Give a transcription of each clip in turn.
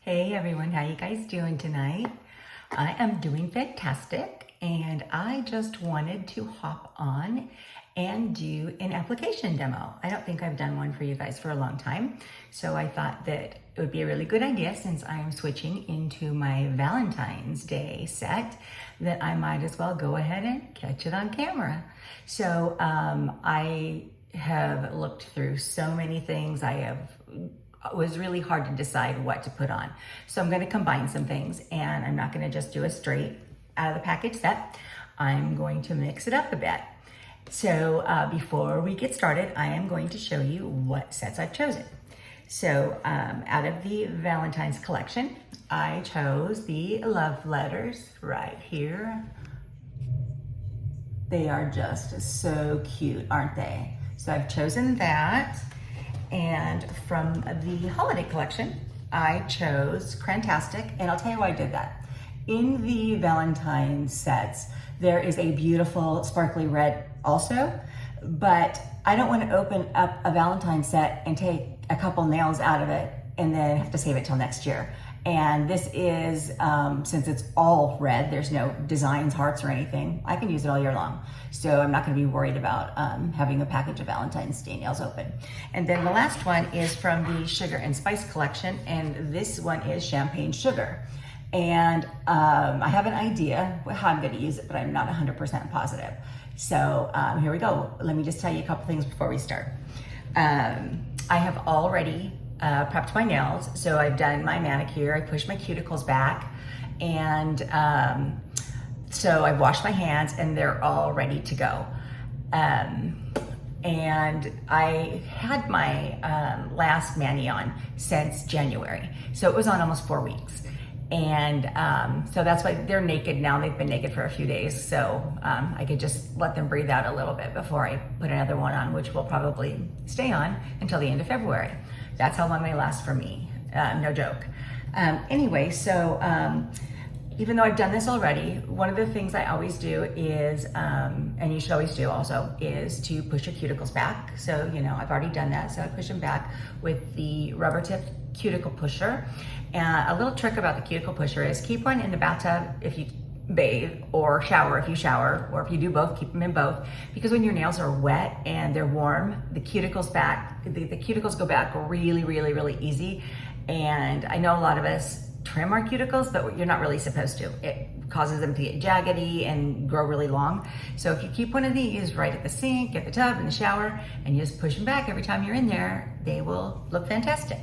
Hey everyone, how you guys doing tonight? I am doing fantastic, and I just wanted to hop on and do an application demo. I don't think I've done one for you guys for a long time, so I thought that it would be a really good idea, since I am switching into my Valentine's Day set, that I might as well go ahead and catch it on camera. So I have looked through so many things. It was really hard to decide what to put on. So I'm gonna combine some things, and I'm not gonna just do a straight out of the package set. I'm going to mix it up a bit. So before we get started, I am going to show you what sets I've chosen. So out of the Valentine's collection, I chose the love letters right here. They are just so cute, aren't they? So I've chosen that. And from the holiday collection, I chose Crantastic, and I'll tell you why I did that. In the Valentine sets, there is a beautiful sparkly red also, but I don't want to open up a Valentine set and take a couple nails out of it and then have to save it till next year. And this is, since it's all red, there's no designs, hearts, or anything, I can use it all year long. So I'm not gonna be worried about having a package of Valentine's Day nails open. And then the last one is from the Sugar and Spice collection, and this one is Champagne Sugar. And I have an idea how I'm gonna use it, but I'm not 100% positive. So here we go. Let me just tell you a couple things before we start. I have already prepped my nails. So I've done my manicure, I pushed my cuticles back, and so I've washed my hands and they're all ready to go. And I had my last mani on since January. So it was on almost 4 weeks. And so that's why they're naked now. They've been naked for a few days. So I could just let them breathe out a little bit before I put another one on, which will probably stay on until the end of February. That's how long they last for me, no joke. Anyway, so even though I've done this already, one of the things I always do is, and you should always do also, is to push your cuticles back. So, you know, I've already done that, so I push them back with the rubber tipped cuticle pusher. And a little trick about the cuticle pusher is keep one in the bathtub if you bathe, or shower if you shower, or if you do both, keep them in both, because when your nails are wet and they're warm, the cuticles go back really, really, really easy. And I know a lot of us trim our cuticles, but you're not really supposed to. It causes them to get jaggedy and grow really long. So if you keep one of these right at the sink, at the tub, in the shower, and you just push them back every time you're in there, they will look fantastic.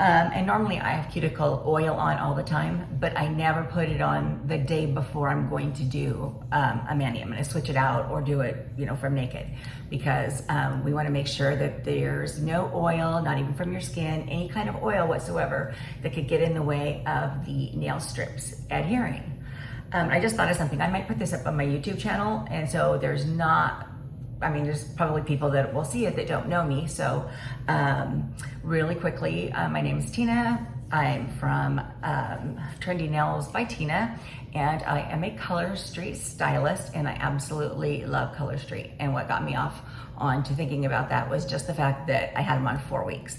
And normally I have cuticle oil on all the time, but I never put it on the day before I'm going to do a mani. I'm gonna switch it out or do it, you know, from naked, because we wanna make sure that there's no oil, not even from your skin, any kind of oil whatsoever that could get in the way of the nail strips adhering. I just thought of something. I might put this up on my YouTube channel, and so there's probably people that will see it that don't know me. So really quickly, my name is Tina. I'm from Trendy Nails by Tina, and I am a Color Street stylist, and I absolutely love Color Street. And what got me off onto thinking about that was just the fact that I had them on 4 weeks.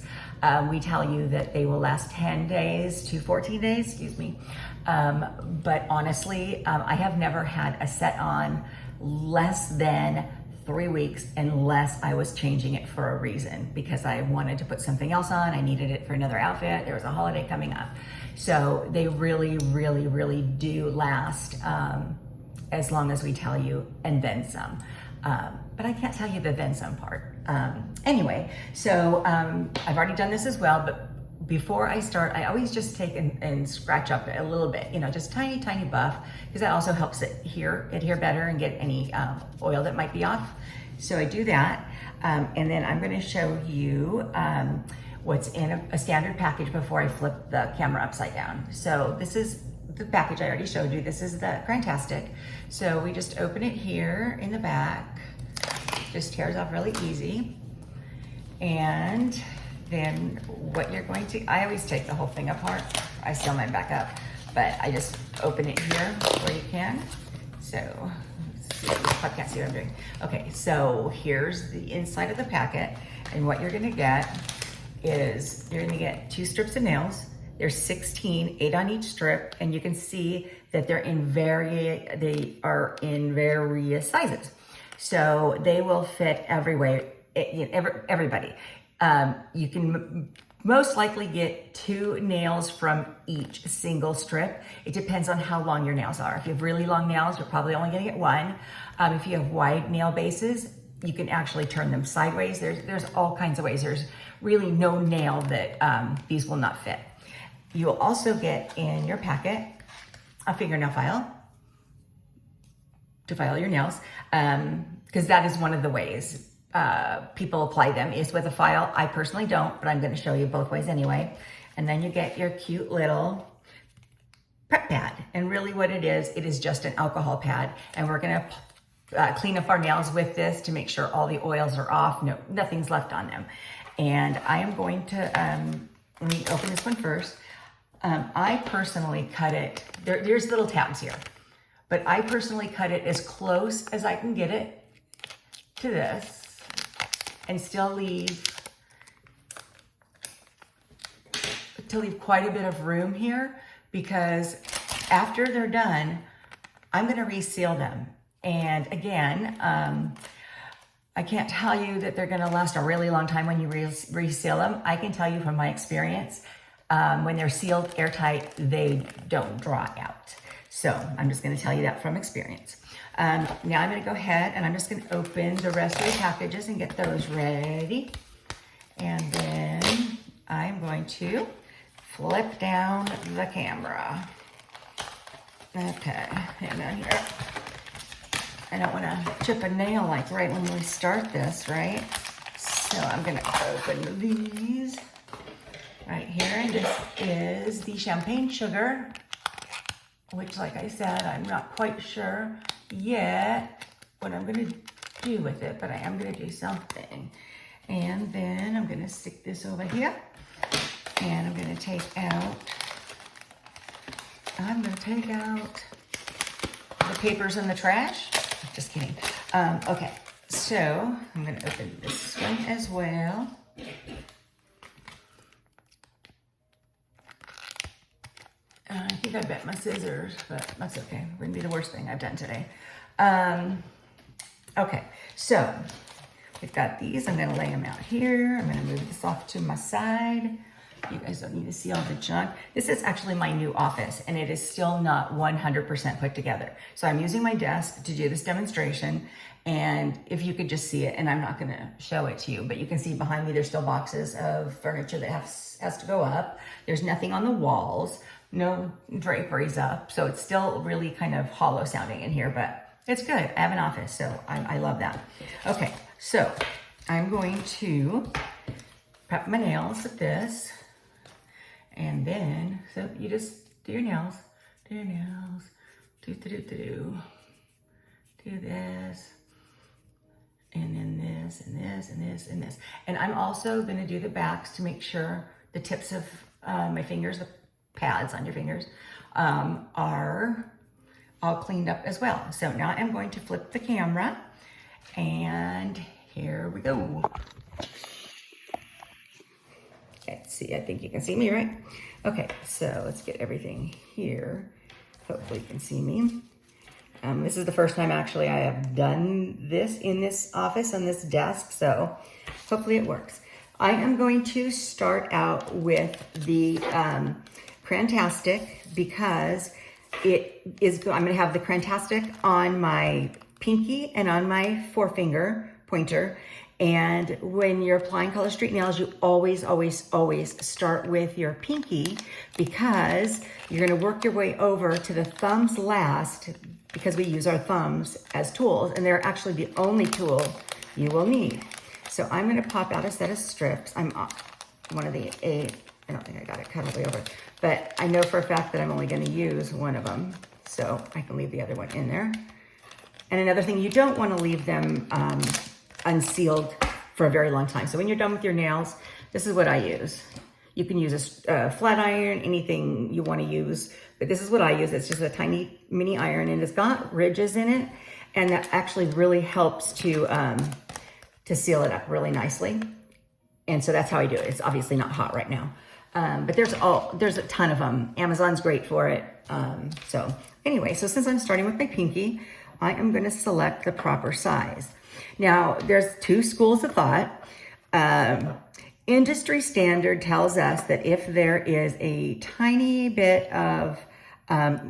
We tell you that they will last 10 days to 14 days, excuse me. But honestly, I have never had a set on less than 3 weeks unless I was changing it for a reason, because I wanted to put something else on. I needed it for another outfit. There was a holiday coming up. So they really, really, really do last as long as we tell you, and then some. But I can't tell you the then some part. Anyway, so I've already done this as well, but before I start, I always just take and scratch up a little bit, you know, just tiny, tiny buff, because that also helps it adhere better and get any oil that might be off. So I do that. And then I'm gonna show you what's in a standard package before I flip the camera upside down. So this is the package I already showed you. This is the Crantastic. So we just open it here in the back. Just tears off really easy. And then what you're going to, I always take the whole thing apart. I seal mine back up, but I just open it here where you can. So, let's see, I can't see what I'm doing. Okay, so here's the inside of the packet, and what you're gonna get is, you're gonna get 2 strips of nails. There's 16, 8 on each strip, and you can see that they are in various sizes. So they will fit everybody. You can most likely get 2 nails from each single strip. It depends on how long your nails are. If you have really long nails, you're probably only gonna get 1. If you have wide nail bases, you can actually turn them sideways. There's all kinds of ways. There's really no nail that these will not fit. You will also get in your packet a fingernail file to file your nails, because that is one of the ways people apply them is with a file. I personally don't, but I'm going to show you both ways anyway. And then you get your cute little prep pad. And really what it is just an alcohol pad. And we're going to clean up our nails with this to make sure all the oils are off. No, nothing's left on them. And I am going to, let me open this one first. I personally cut it, there's little tabs here, but I personally cut it as close as I can get it to this and still leave quite a bit of room here, because after they're done, I'm gonna reseal them. And again, I can't tell you that they're gonna last a really long time when you reseal them. I can tell you from my experience, when they're sealed airtight, they don't dry out. So I'm just gonna tell you that from experience. Now I'm gonna go ahead and I'm just gonna open the rest of the packages and get those ready. And then I'm going to flip down the camera. Okay, hang on here. I don't wanna chip a nail like right when we start this, right? So I'm gonna open these right here. And this is the champagne sugar, which, like I said, I'm not quite sure yet what I'm gonna do with it, but I am gonna do something. And then I'm gonna stick this over here, and I'm gonna take out the papers in the trash. Just kidding. Okay, so I'm gonna open this one as well. I think I bent my scissors, but that's okay. Wouldn't be the worst thing I've done today. Okay, so we've got these. I'm gonna lay them out here. I'm gonna move this off to my side. You guys don't need to see all the junk. This is actually my new office, and it is still not 100% put together. So I'm using my desk to do this demonstration, and if you could just see it, and I'm not gonna show it to you, but you can see behind me there's still boxes of furniture that has to go up. There's nothing on the walls. No draperies up, so it's still really kind of hollow sounding in here, but it's good. I have an office, so I love that. Okay, so I'm going to prep my nails with this, and then, so you just do your nails, do this, and then this, and this, and this, and this. And I'm also gonna do the backs to make sure the tips of my fingers, the pads on your fingers, are all cleaned up as well. So now I'm going to flip the camera, and here we go. Okay, see, I think you can see me, right? Okay, so let's get everything here. Hopefully you can see me. This is the first time actually I have done this in this office on this desk, so hopefully it works. I am going to start out with the Crantastic, because I'm gonna have the Crantastic on my pinky and on my forefinger pointer. And when you're applying Color Street nails, you always, always, always start with your pinky, because you're gonna work your way over to the thumbs last, because we use our thumbs as tools, and they're actually the only tool you will need. So I'm gonna pop out a set of strips. I'm one of the 8. I don't think I got it cut all the way over, but I know for a fact that I'm only gonna use one of them, so I can leave the other one in there. And another thing, you don't wanna leave them unsealed for a very long time. So when you're done with your nails, this is what I use. You can use a flat iron, anything you wanna use, but this is what I use. It's just a tiny mini iron, and it's got ridges in it, and that actually really helps to seal it up really nicely. And so that's how I do it. It's obviously not hot right now. But there's a ton of them. Amazon's great for it. So anyway, so since I'm starting with my pinky, I am going to select the proper size. Now, there's two schools of thought. Industry standard tells us that if there is a tiny bit of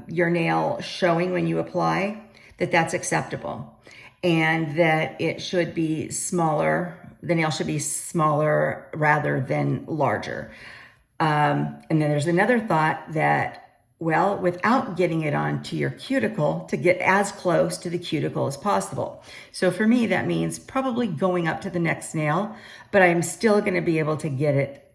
your nail showing when you apply, that's acceptable. And that it should be smaller, the nail should be smaller rather than larger. And then there's another thought that, well, without getting it onto your cuticle, to get as close to the cuticle as possible. So for me, that means probably going up to the next nail, but I'm still going to be able to get it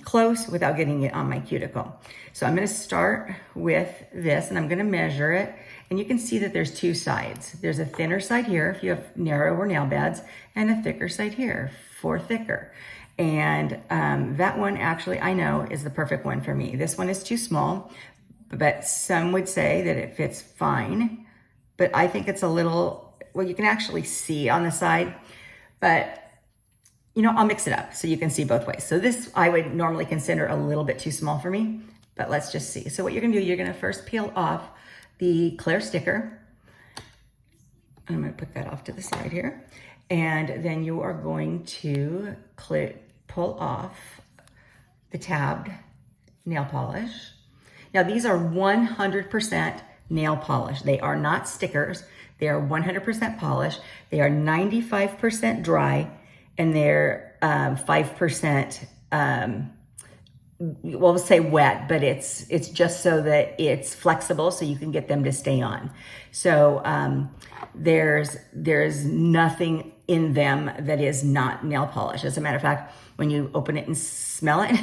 close without getting it on my cuticle. So I'm going to start with this and I'm going to measure it. And you can see that there's two sides. There's a thinner side here if you have narrower nail beds, and a thicker side here for thicker. And that one actually I know is the perfect one for me. This one is too small, but some would say that it fits fine. But I think it's a little, well, you can actually see on the side, but you know, I'll mix it up so you can see both ways. So this I would normally consider a little bit too small for me, but let's just see. So what you're gonna do, you're gonna first peel off the clear sticker. I'm gonna put that off to the side here. And then you are going to pull off the tabbed nail polish. Now these are 100% nail polish. They are not stickers. They are 100% polish. They are 95% dry, and they're 5%, well, we'll say wet, but it's just so that it's flexible so you can get them to stay on. So there's nothing in them that is not nail polish. As a matter of fact, when you open it and smell it,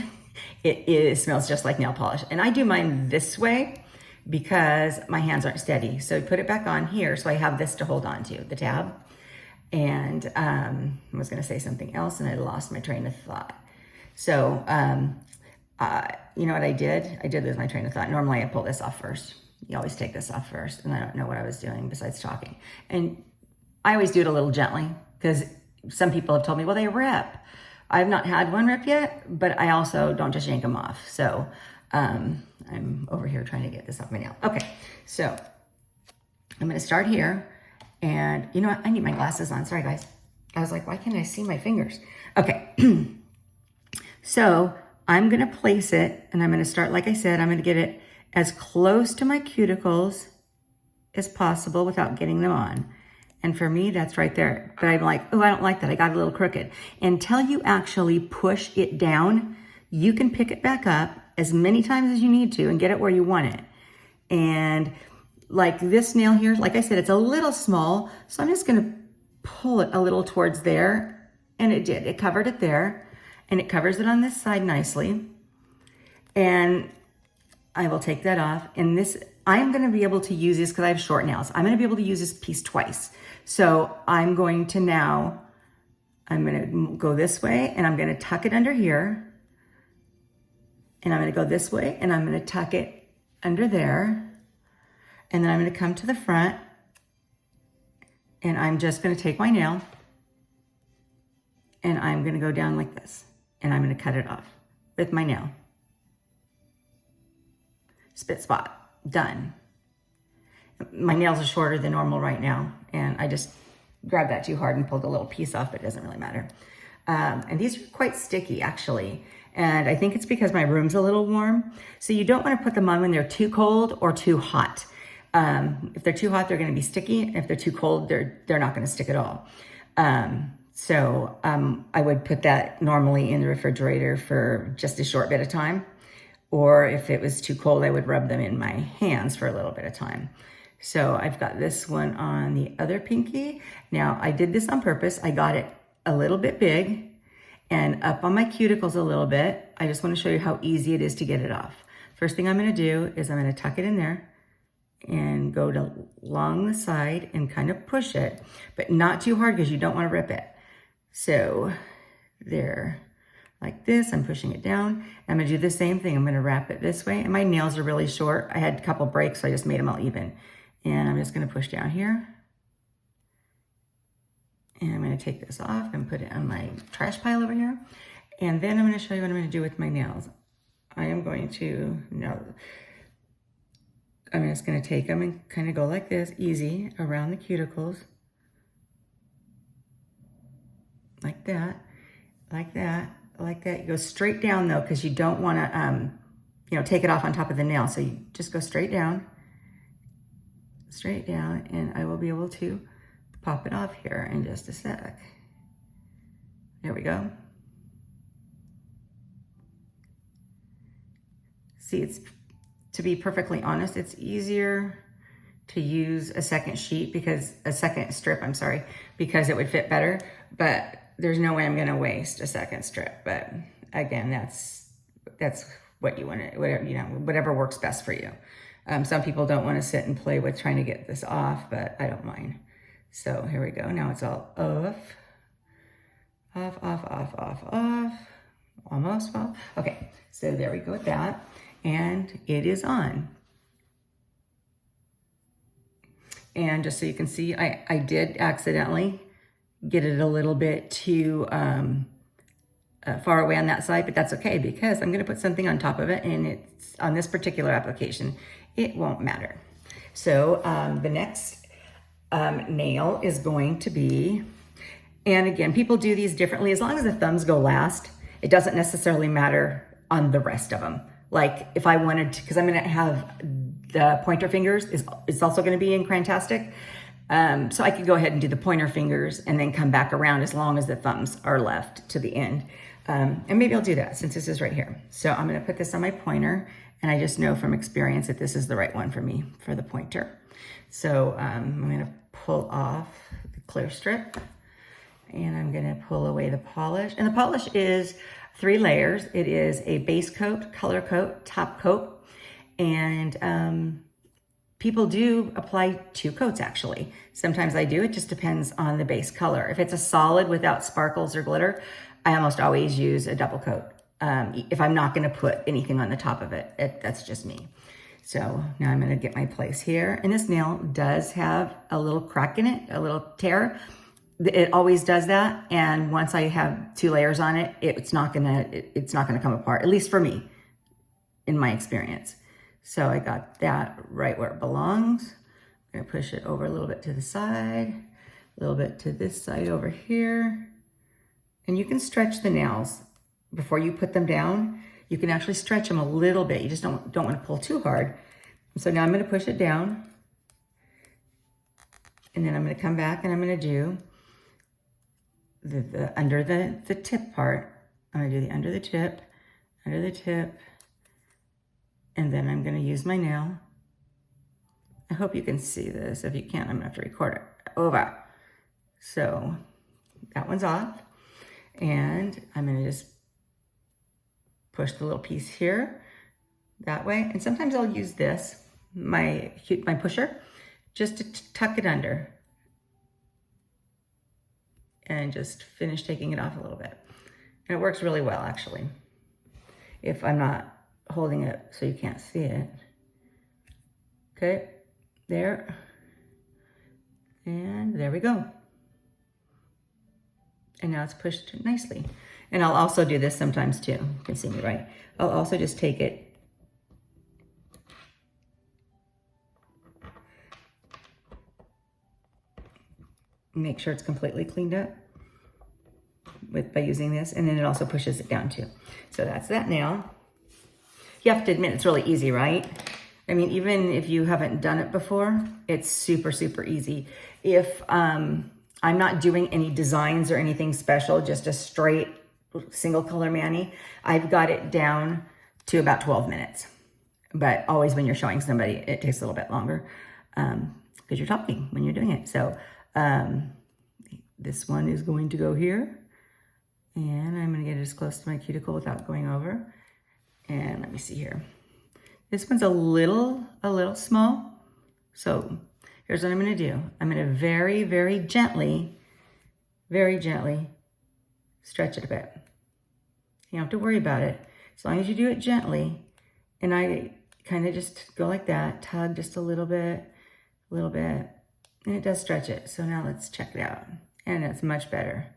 it smells just like nail polish. And I do mine this way because my hands aren't steady. So put it back on here. So I have this to hold on to, the tab. And I was gonna say something else and I lost my train of thought. So, you know what I did? I did lose my train of thought. Normally I pull this off first. You always take this off first, and I don't know what I was doing besides talking. And I always do it a little gently because some people have told me, well, they rip. I've not had one rip yet, but I also don't just yank them off. So I'm over here trying to get this off my nail. Okay, so I'm gonna start here. And you know what? I need my glasses on. Sorry, guys. I was like, why can't I see my fingers? Okay. So I'm going to place it, and I'm going to start, like I said, I'm going to get it as close to my cuticles as possible without getting them on. And for me, that's right there. But I'm like, oh, I don't like that. I got a little crooked. Until you actually push it down, you can pick it back up as many times as you need to and get it where you want it. And like this nail here, like I said, it's a little small. So I'm just going to pull it a little towards there. And it did. It covered it there. And it covers it on this side nicely. And I will take that off. And this, I'm going to be able to use this because I have short nails. I'm going to be able to use this piece twice. So I'm going to now, I'm going to go this way and I'm going to tuck it under here. And I'm going to go this way and I'm going to tuck it under there. And then I'm going to come to the front and I'm just going to take my nail and I'm going to go down like this. And I'm going to cut it off with my nail. Spit spot, done. My nails are shorter than normal right now, and I just grabbed that too hard and pulled a little piece off, but it doesn't really matter. And these are quite sticky, actually. And I think it's because my room's a little warm. So you don't want to put them on when they're too cold or too hot. If they're too hot, they're going to be sticky. If they're too cold, they're not going to stick at all. So I would put that normally in the refrigerator for just a short bit of time. Or if it was too cold, I would rub them in my hands for a little bit of time. So I've got this one on the other pinky. Now I did this on purpose. I got it a little bit big and up on my cuticles a little bit. I just want to show you how easy it is to get it off. First thing I'm going to do is I'm going to tuck it in there and go along the side and kind of push it, but not too hard because you don't want to rip it. So there, like this, I'm pushing it down. I'm gonna do the same thing. I'm gonna wrap it this way. And my nails are really short. I had a couple breaks, so I just made them all even. And I'm just gonna push down here. And I'm gonna take this off and put it on my trash pile over here. And then I'm gonna show you what I'm gonna do with my nails. I am going to, no, I'm just gonna take them and kind of go like this, easy, around the cuticles. Like that, like that, like that. You go straight down though, because you don't wanna, you know, take it off on top of the nail. So you just go straight down, and I will be able to pop it off here in just a sec. There we go. See, it's, to be perfectly honest, it's easier to use a second sheet because, a second strip, I'm sorry, because it would fit better, but there's no way I'm gonna waste a second strip. But again, that's what you wanna, whatever, you know, whatever works best for you. Some people don't wanna sit and play with trying to get this off, but I don't mind. So here we go, now it's all off. Off, off, off, off, off, almost off. Okay, so there we go with that. And it is on. And just so you can see, I did accidentally get it a little bit too far away on that side, but that's okay because I'm gonna put something on top of it, and it's on this particular application, it won't matter. So the next nail is going to be, and again, people do these differently. As long as the thumbs go last, it doesn't necessarily matter on the rest of them. Like if I wanted to, because I'm gonna have the pointer fingers is also gonna be in Crantastic. So I could go ahead and do the pointer fingers and then come back around as long as the thumbs are left to the end. And maybe I'll do that since this is right here. So I'm gonna put this on my pointer, and I just know from experience that this is the right one for me for the pointer. So I'm gonna pull off the clear strip, and I'm gonna pull away the polish. And the polish is 3 layers. It is a base coat, color coat, top coat, and people do apply 2 coats actually. Sometimes I do, it just depends on the base color. If it's a solid without sparkles or glitter, I almost always use a double coat. If I'm not gonna put anything on the top of it, that's just me. So now I'm gonna get my place here. And this nail does have a little crack in it, a little tear. It always does that. And once I have 2 layers on it, it's not gonna come apart, at least for me, in my experience. So I got that right where it belongs. I'm gonna push it over a little bit to the side, a little bit to this side over here. And you can stretch the nails before you put them down. You can actually stretch them a little bit. You just don't want to pull too hard. So now I'm gonna push it down, and then I'm gonna come back and I'm gonna do the under the tip part. I'm gonna do the under the tip, and then I'm gonna use my nail. I hope you can see this. If you can't, I'm gonna have to record it over. So that one's off, and I'm gonna just push the little piece here that way. And sometimes I'll use this, my pusher, just to tuck it under and just finish taking it off a little bit. And it works really well, actually, if I'm not holding it so you can't see it. Okay, there. And there we go. And now it's pushed nicely. And I'll also do this sometimes too. You can see me, right? I'll also just take it make sure it's completely cleaned up by using this, and then it also pushes it down too. So that's that nail. You have to admit it's really easy, right? I mean, even if you haven't done it before, it's super, super easy. If I'm not doing any designs or anything special, just a straight single color mani, I've got it down to about 12 minutes. But always when you're showing somebody, it takes a little bit longer because you're talking when you're doing it. So this one is going to go here, and I'm gonna get it as close to my cuticle without going over. And let me see here. This one's a little small. So here's what I'm gonna do. I'm gonna very, very gently stretch it a bit. You don't have to worry about it. As long as you do it gently, and I kind of just go like that, tug just a little bit, and it does stretch it. So now let's check it out. And it's much better.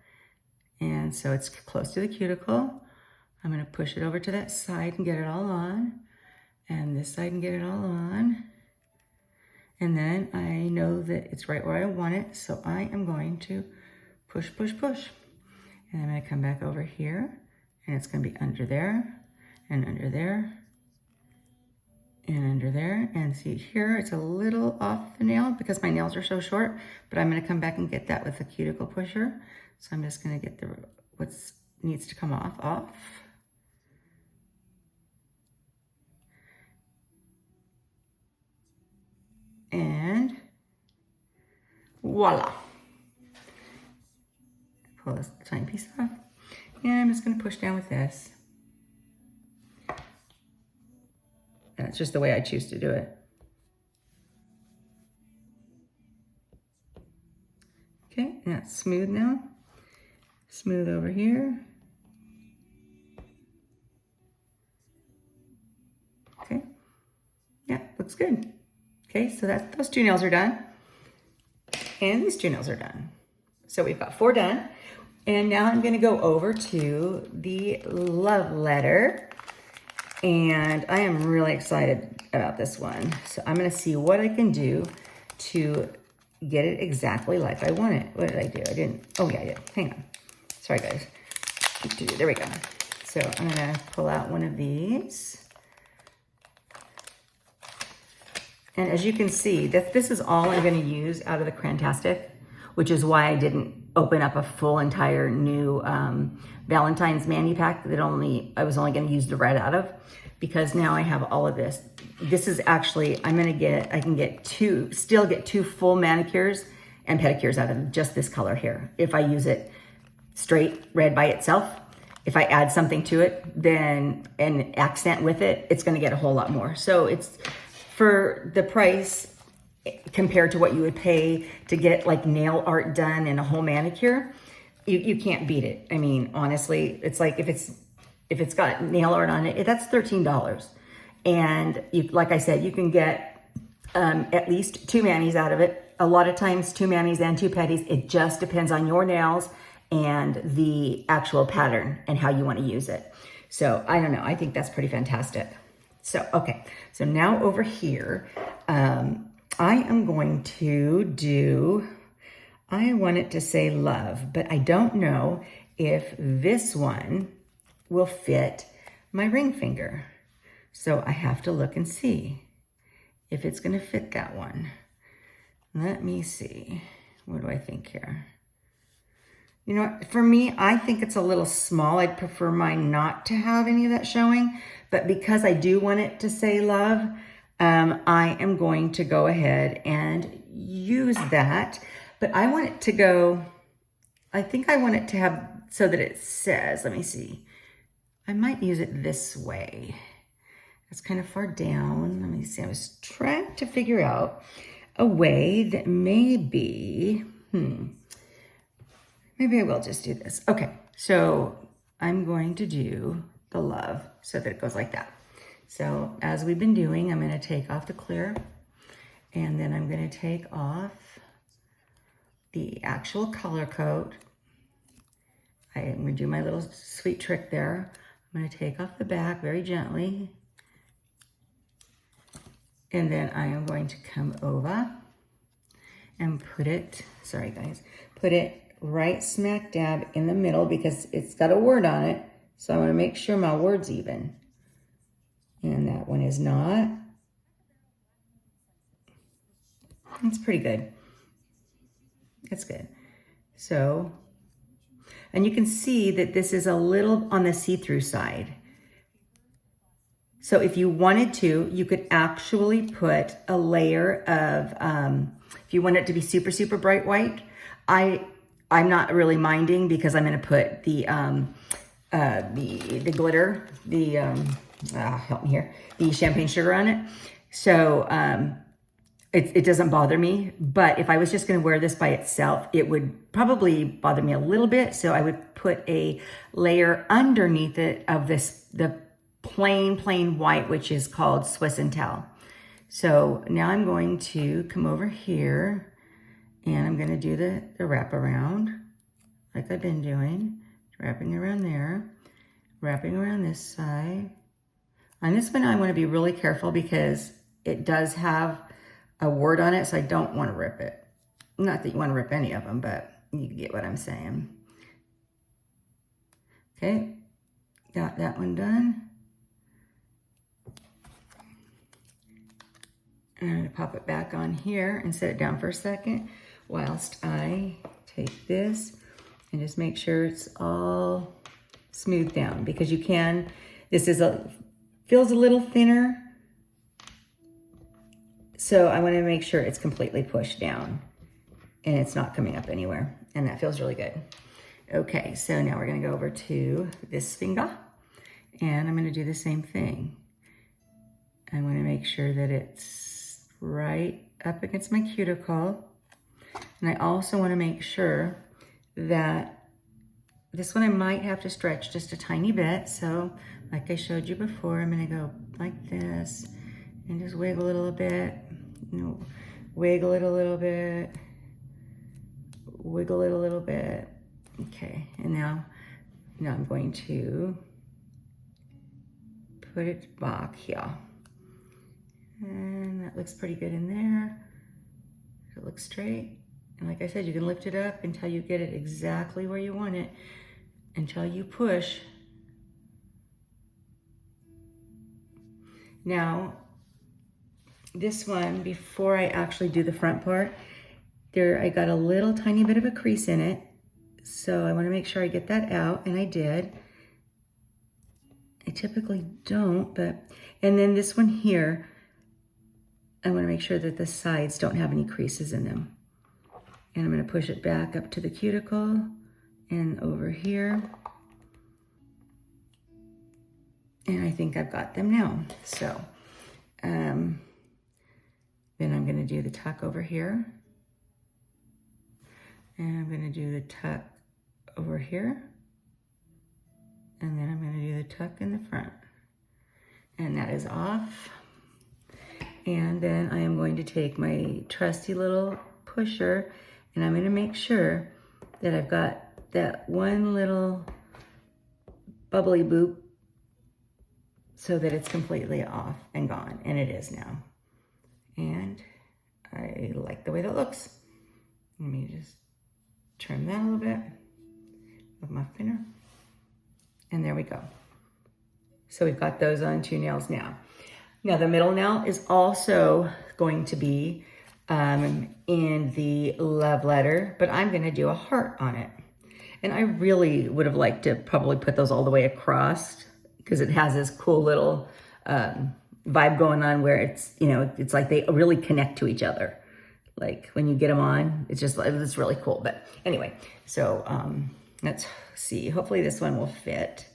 And so it's close to the cuticle. I'm gonna push it over to that side and get it all on, and this side and get it all on. And then I know that it's right where I want it, so I am going to push, push, push. And I'm gonna come back over here, and it's gonna be under there, and under there, and under there. And see here, it's a little off the nail because my nails are so short, but I'm gonna come back and get that with the cuticle pusher. So I'm just gonna get what needs to come off. And voila. Pull this tiny piece off. And I'm just gonna push down with this. That's just the way I choose to do it. Okay, and that's smooth now. Smooth over here. Okay, yeah, looks good. Okay, so those 2 nails are done. And these 2 nails are done. So we've got 4 done. And now I'm gonna go over to the love letter. And I am really excited about this one. So I'm gonna see what I can do to get it exactly like I want it. What did I do? I didn't, oh yeah, I did. Hang on. Sorry guys. There we go. So I'm gonna pull out one of these. And as you can see, this is all I'm gonna use out of the Crantastic, which is why I didn't open up a full entire new Valentine's Mani pack that I was only gonna use the red out of, because now I have all of this. This is actually, I can still get 2 full manicures and pedicures out of just this color here. If I use it straight red by itself, if I add something to it, then an accent with it, it's gonna get a whole lot more. So it's, for the price compared to what you would pay to get like nail art done and a whole manicure, you can't beat it. I mean, honestly, it's like if it's got nail art on it, that's $13. And like I said, you can get at least 2 manis out of it. A lot of times 2 manis and 2 pedis. It just depends on your nails and the actual pattern and how you want to use it. So I don't know, I think that's pretty fantastic. So, okay, so now over here, I am going to I want it to say love, but I don't know if this one will fit my ring finger. So I have to look and see if it's gonna fit that one. Let me see, what do I think here? You know what, for me, I think it's a little small. I'd prefer mine not to have any of that showing, but because I do want it to say love, I am going to go ahead and use that. But I want it to go, I think I want it to have, so that it says, let me see. I might use it this way. It's kind of far down. Let me see, I was trying to figure out a way that maybe, maybe I will just do this. Okay, so I'm going to do the love so that it goes like that. So as we've been doing, I'm gonna take off the clear, and then I'm gonna take off the actual color coat. I'm gonna do my little sweet trick there. I'm gonna take off the back very gently. And then I am going to come over and put it, sorry guys, put it right smack dab in the middle because it's got a word on it. So I want to make sure my word's even. And that one is not. That's pretty good. That's good. So, and you can see that this is a little on the see-through side. So if you wanted to, you could actually put a layer of, if you want it to be super, super bright white, I'm not really minding because I'm going to put the glitter, help me here, the champagne sugar on it. So it doesn't bother me. But if I was just going to wear this by itself, it would probably bother me a little bit. So I would put a layer underneath it of the plain white, which is called Swiss and Tell. So now I'm going to come over here and I'm going to do the wrap around like I've been doing, wrapping around there, wrapping around this side. On this one, I want to be really careful because it does have a word on it, so I don't want to rip it. Not that you want to rip any of them, but you get what I'm saying. Okay, got that one done. And I'm going to pop it back on here and set it down for a second whilst I take this and just make sure it's all smoothed down, because you can, this is feels a little thinner. So I want to make sure it's completely pushed down and it's not coming up anywhere. And that feels really good. Okay, so now we're going to go over to this finger and I'm going to do the same thing. I want to make sure that it's right up against my cuticle. And I also want to make sure that this one I might have to stretch just a tiny bit. So like I showed you before, I'm going to go like this and just wiggle it a little bit. Wiggle it a little bit. Wiggle it a little bit. Okay, and now I'm going to put it back here. And that looks pretty good in there. It looks straight. And like I said, you can lift it up until you get it exactly where you want it, until you push. Now, this one, before I actually do the front part, I got a little tiny bit of a crease in it. So I want to make sure I get that out, and I did. I typically don't, but, and then this one here, I want to make sure that the sides don't have any creases in them. And I'm going to push it back up to the cuticle and over here. And I think I've got them now. So then I'm going to do the tuck over here. And I'm going to do the tuck over here. And then I'm going to do the tuck in the front. And that is off. And then I am going to take my trusty little pusher and I'm going to make sure that I've got that one little bubbly boop so that it's completely off and gone. And it is now. And I like the way that looks. Let me just trim that a little bit with my finger. And there we go. So we've got those on 2 nails now. Now the middle nail is also going to be in the love letter, but I'm going to do a heart on it. And I really would have liked to probably put those all the way across because it has this cool little vibe going on where it's, you know, it's like they really connect to each other. Like when you get them on, it's just, it's really cool. But anyway, so let's see. Hopefully this one will fit.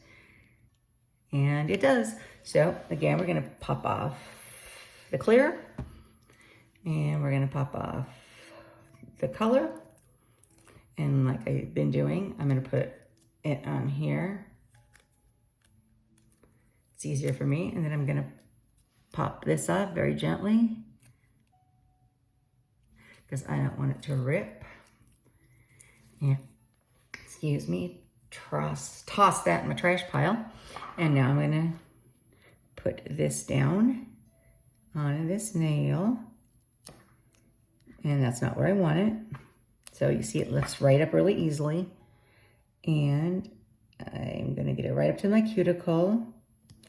And it does. So again, we're going to pop off the clear. And we're going to pop off the color. And like I've been doing, I'm going to put it on here. It's easier for me. And then I'm going to pop this off very gently, because I don't want it to rip. Yeah, excuse me, toss that in my trash pile. And now I'm going to put this down on this nail. And that's not where I want it. So you see it lifts right up really easily. And I'm going to get it right up to my cuticle.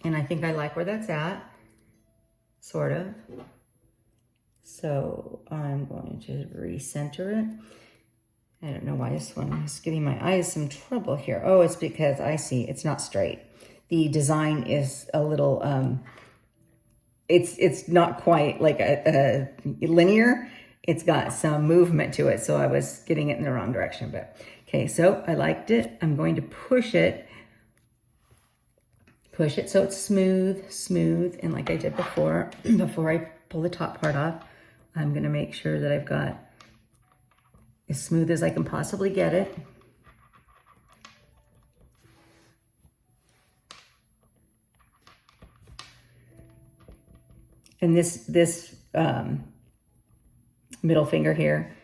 And I think I like where that's at, sort of. So I'm going to recenter it. I don't know why this one is giving my eyes some trouble here. Oh, it's because I see it's not straight. The design is a little, it's not quite like a linear. It's got some movement to it. So I was getting it in the wrong direction. But okay, so I liked it. I'm going to push it so it's smooth. And like I did before I pull the top part off, I'm going to make sure that I've got as smooth as I can possibly get it. And this middle finger here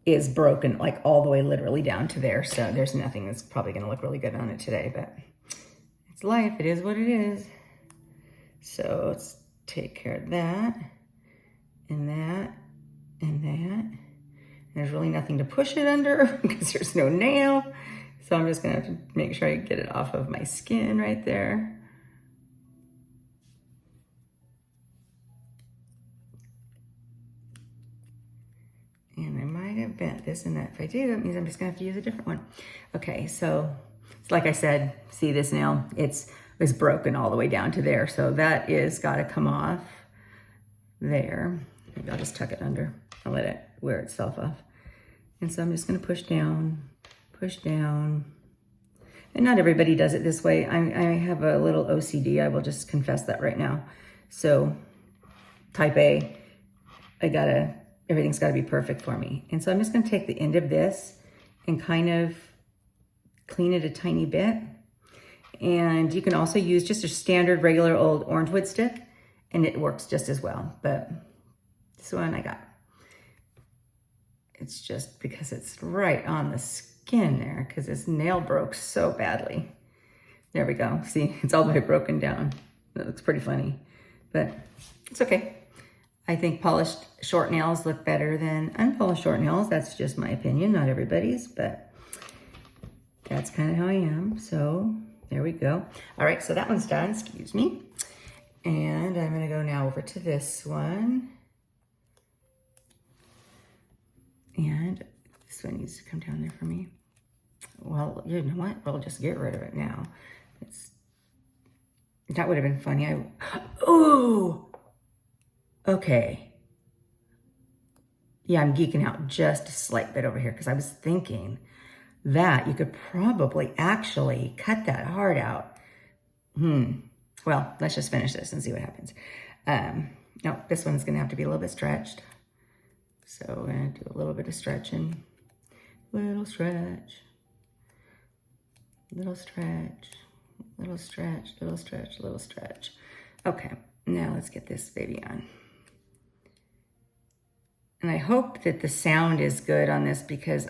is broken like all the way literally down to there. So there's nothing that's probably going to look really good on it today, but It's life, it is what it is. So let's take care of that, and that, and that. There's really nothing to push it under because there's no nail. So I'm just gonna have to make sure I get it off of my skin right there. And I might have bent this and that. If I do, that means I'm just gonna have to use a different one. Okay, so it's like I said, see this nail? It's broken all the way down to there. So that is gotta come off there. Maybe I'll just tuck it under and let it wear itself off. And so I'm just gonna push down. And not everybody does it this way. I have a little OCD, I will just confess that right now. So type A, everything's gotta be perfect for me. And so I'm just gonna take the end of this and kind of clean it a tiny bit. And you can also use just a standard regular old orange wood stick and it works just as well. But this one I got. It's just because it's right on the skin there because this nail broke so badly. There we go. See, it's all the way broken down. That looks pretty funny, but it's okay. I think polished short nails look better than unpolished short nails. That's just my opinion, not everybody's, but that's kind of how I am. So there we go. All right, so that one's done, excuse me. And I'm gonna go now over to this one. And this one needs to come down there for me. Well, you know what? We'll just get rid of it now. That would have been funny. Ooh! Okay. Yeah, I'm geeking out just a slight bit over here because I was thinking that you could probably actually cut that heart out. Well, let's just finish this and see what happens. No, this one's gonna have to be a little bit stretched. So we're gonna do a little bit of stretching. Little stretch, little stretch, little stretch, little stretch, little stretch. Okay, now let's get this baby on. And I hope that the sound is good on this because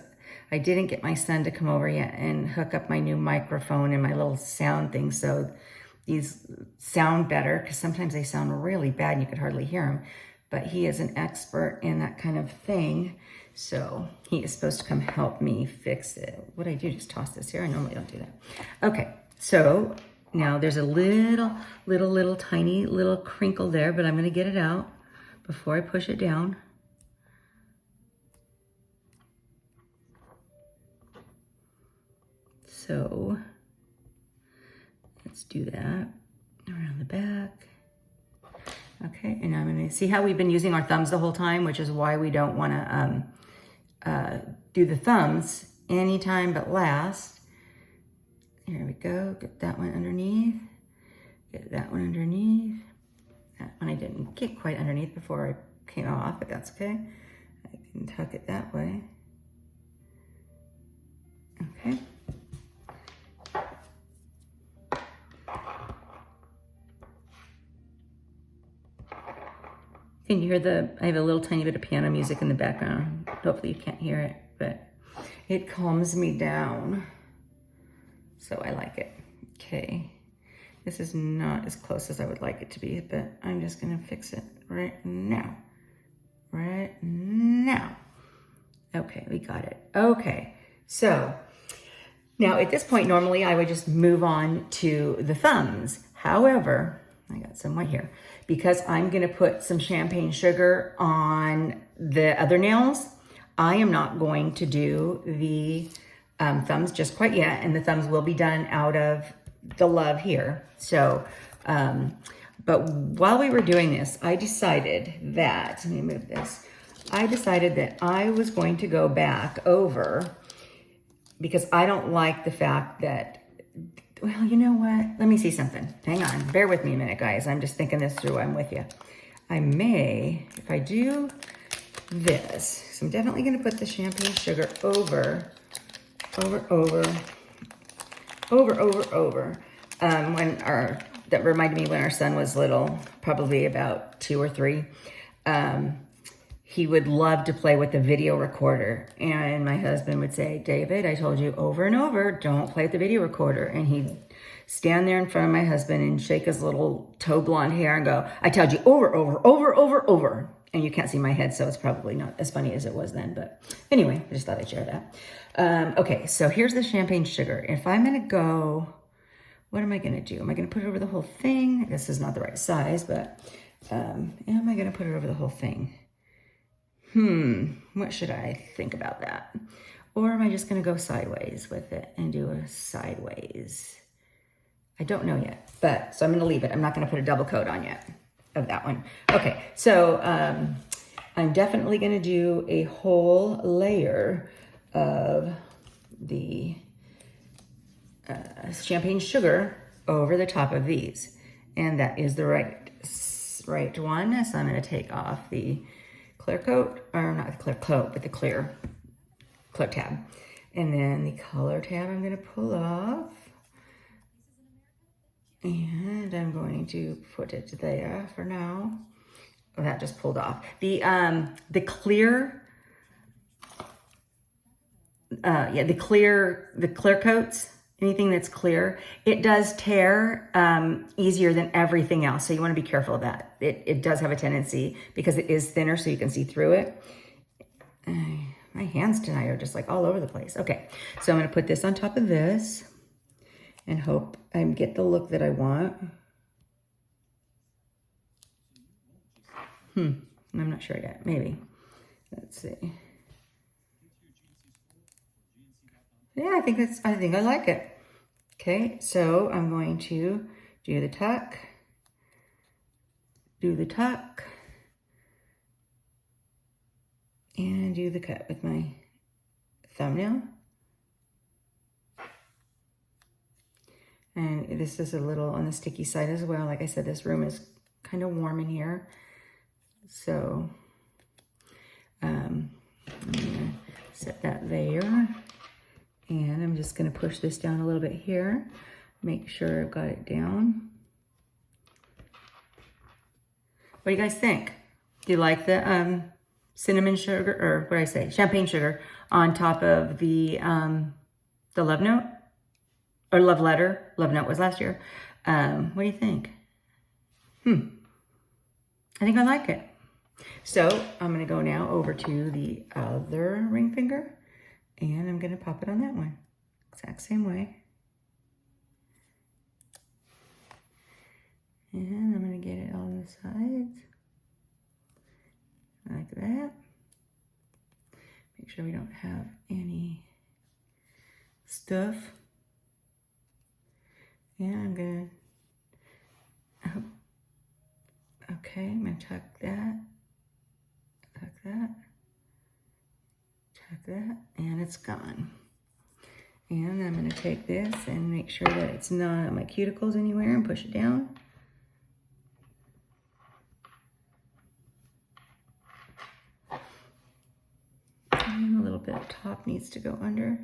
I didn't get my son to come over yet and hook up my new microphone and my little sound thing so these sound better because sometimes they sound really bad and you could hardly hear them. But he is an expert in that kind of thing. So he is supposed to come help me fix it. What I do, just toss this here. I normally don't do that. Okay, so now there's a little tiny little crinkle there, but I'm gonna get it out before I push it down. So let's do that around the back. Okay, and I'm gonna see how we've been using our thumbs the whole time, which is why we don't wanna do the thumbs anytime but last. Here we go, get that one underneath, get that one underneath. That one I didn't get quite underneath before I came off, but that's okay. I can tuck it that way. Okay. Can you hear I have a little tiny bit of piano music in the background. Hopefully you can't hear it, but it calms me down. So I like it. Okay. This is not as close as I would like it to be, but I'm just gonna fix it right now. Right now. Okay, we got it. Okay, so now at this point, normally I would just move on to the thumbs. However, I got some right here. Because I'm gonna put some champagne sugar on the other nails, I am not going to do the thumbs just quite yet, and the thumbs will be done out of the love here. So, but while we were doing this, I decided that, let me move this. I decided that I was going to go back over because I don't like the fact that, well, you know what? Let me see something. Hang on. Bear with me a minute, guys. I'm just thinking this through. I'm with you. I may, if I do this, so I'm definitely going to put the champagne sugar over. That reminded me when our son was little, probably about 2 or 3. He would love to play with the video recorder. And my husband would say, David, I told you over and over, don't play with the video recorder. And he'd stand there in front of my husband and shake his little tow blonde hair and go, I told you over, over, over, over, over. And you can't see my head, so it's probably not as funny as it was then. But anyway, I just thought I'd share that. Okay, so here's the champagne sugar. If I'm going to go, what am I going to do? Am I going to put it over the whole thing? I guess this is not the right size, but am I going to put it over the whole thing? What should I think about that? Or am I just going to go sideways with it and do a sideways? I don't know yet, but so I'm going to leave it. I'm not going to put a double coat on yet of that one. Okay, so I'm definitely going to do a whole layer of the champagne sugar over the top of these, and that is the right one. So I'm going to take off the clear coat, or not the clear coat, but the clear tab, and then the color tab I'm going to pull off. And I'm going to put it there for now. Oh, that just pulled off. The clear coats, anything that's clear, it does tear easier than everything else. So you want to be careful of that. It does have a tendency, because it is thinner, so you can see through it. My hands tonight are just like all over the place. Okay, so I'm going to put this on top of this and hope I get the look that I want. I'm not sure yet. Maybe. Let's see. Yeah, I think I like it. Okay, so I'm going to do the tuck, and do the cut with my thumbnail. And this is a little on the sticky side as well. Like I said, this room is kind of warm in here. So I'm gonna set that there. And I'm just gonna push this down a little bit here. Make sure I've got it down. What do you guys think? Do you like the cinnamon sugar, or what did I say? Champagne sugar on top of the love note? Or love letter. Love note was last year. What do you think? I think I like it. So I'm gonna go now over to the other ring finger, and I'm gonna pop it on that one. Exact same way. And I'm gonna get it on the sides. Like that. Make sure we don't have any stuff. And I'm gonna, okay, I'm gonna tuck that, and it's gone. And I'm gonna take this and make sure that it's not on my cuticles anywhere and push it down. And a little bit of top needs to go under.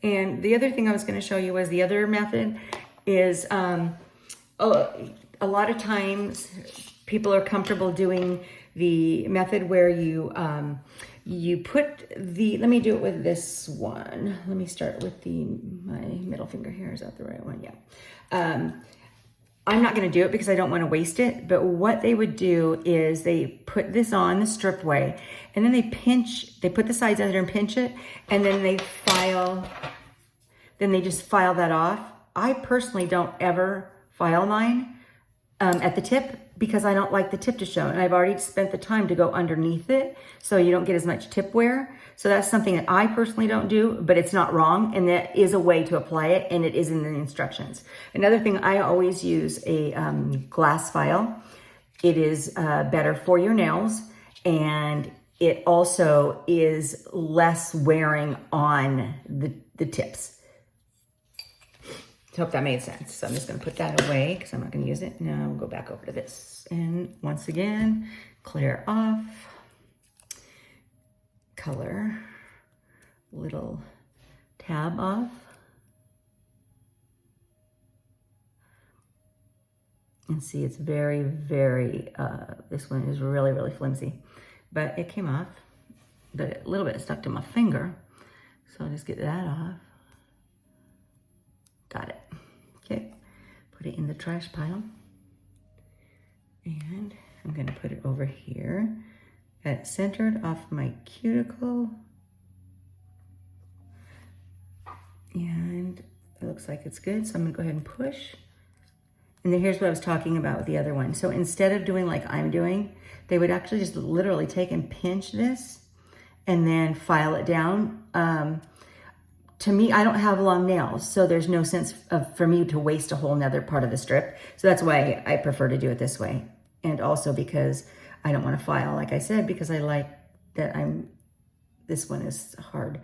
And the other thing I was going to show you was the other method is a lot of times people are comfortable doing the method where you put the, let me do it with this one. Let me start with my middle finger here. Is that the right one? Yeah. I'm not going to do it because I don't want to waste it. But what they would do is they put this on the strip way, and then they put the sides under and pinch it, and then they just file that off. I personally don't ever file mine at the tip because I don't like the tip to show. And I've already spent the time to go underneath it, so you don't get as much tip wear. So that's something that I personally don't do, but it's not wrong, and that is a way to apply it, and it is in the instructions. Another thing, I always use a glass file. It is better for your nails, and it also is less wearing on the tips. I hope that made sense. So I'm just going to put that away because I'm not going to use it. Now we'll go back over to this. And once again, clear off. Color. Little tab off. And see, it's very, very, this one is really, really flimsy. But it came off. But a little bit stuck to my finger. So I'll just get that off. Got it. Okay, put it in the trash pile. And I'm gonna put it over here. Got it centered off my cuticle. And it looks like it's good, so I'm gonna go ahead and push. And then here's what I was talking about with the other one. So instead of doing like I'm doing, they would actually just literally take and pinch this and then file it down. To me, I don't have long nails, so there's no sense for me to waste a whole nother part of the strip. So that's why I prefer to do it this way. And also because I don't want to file, like I said, because I like that this one is hard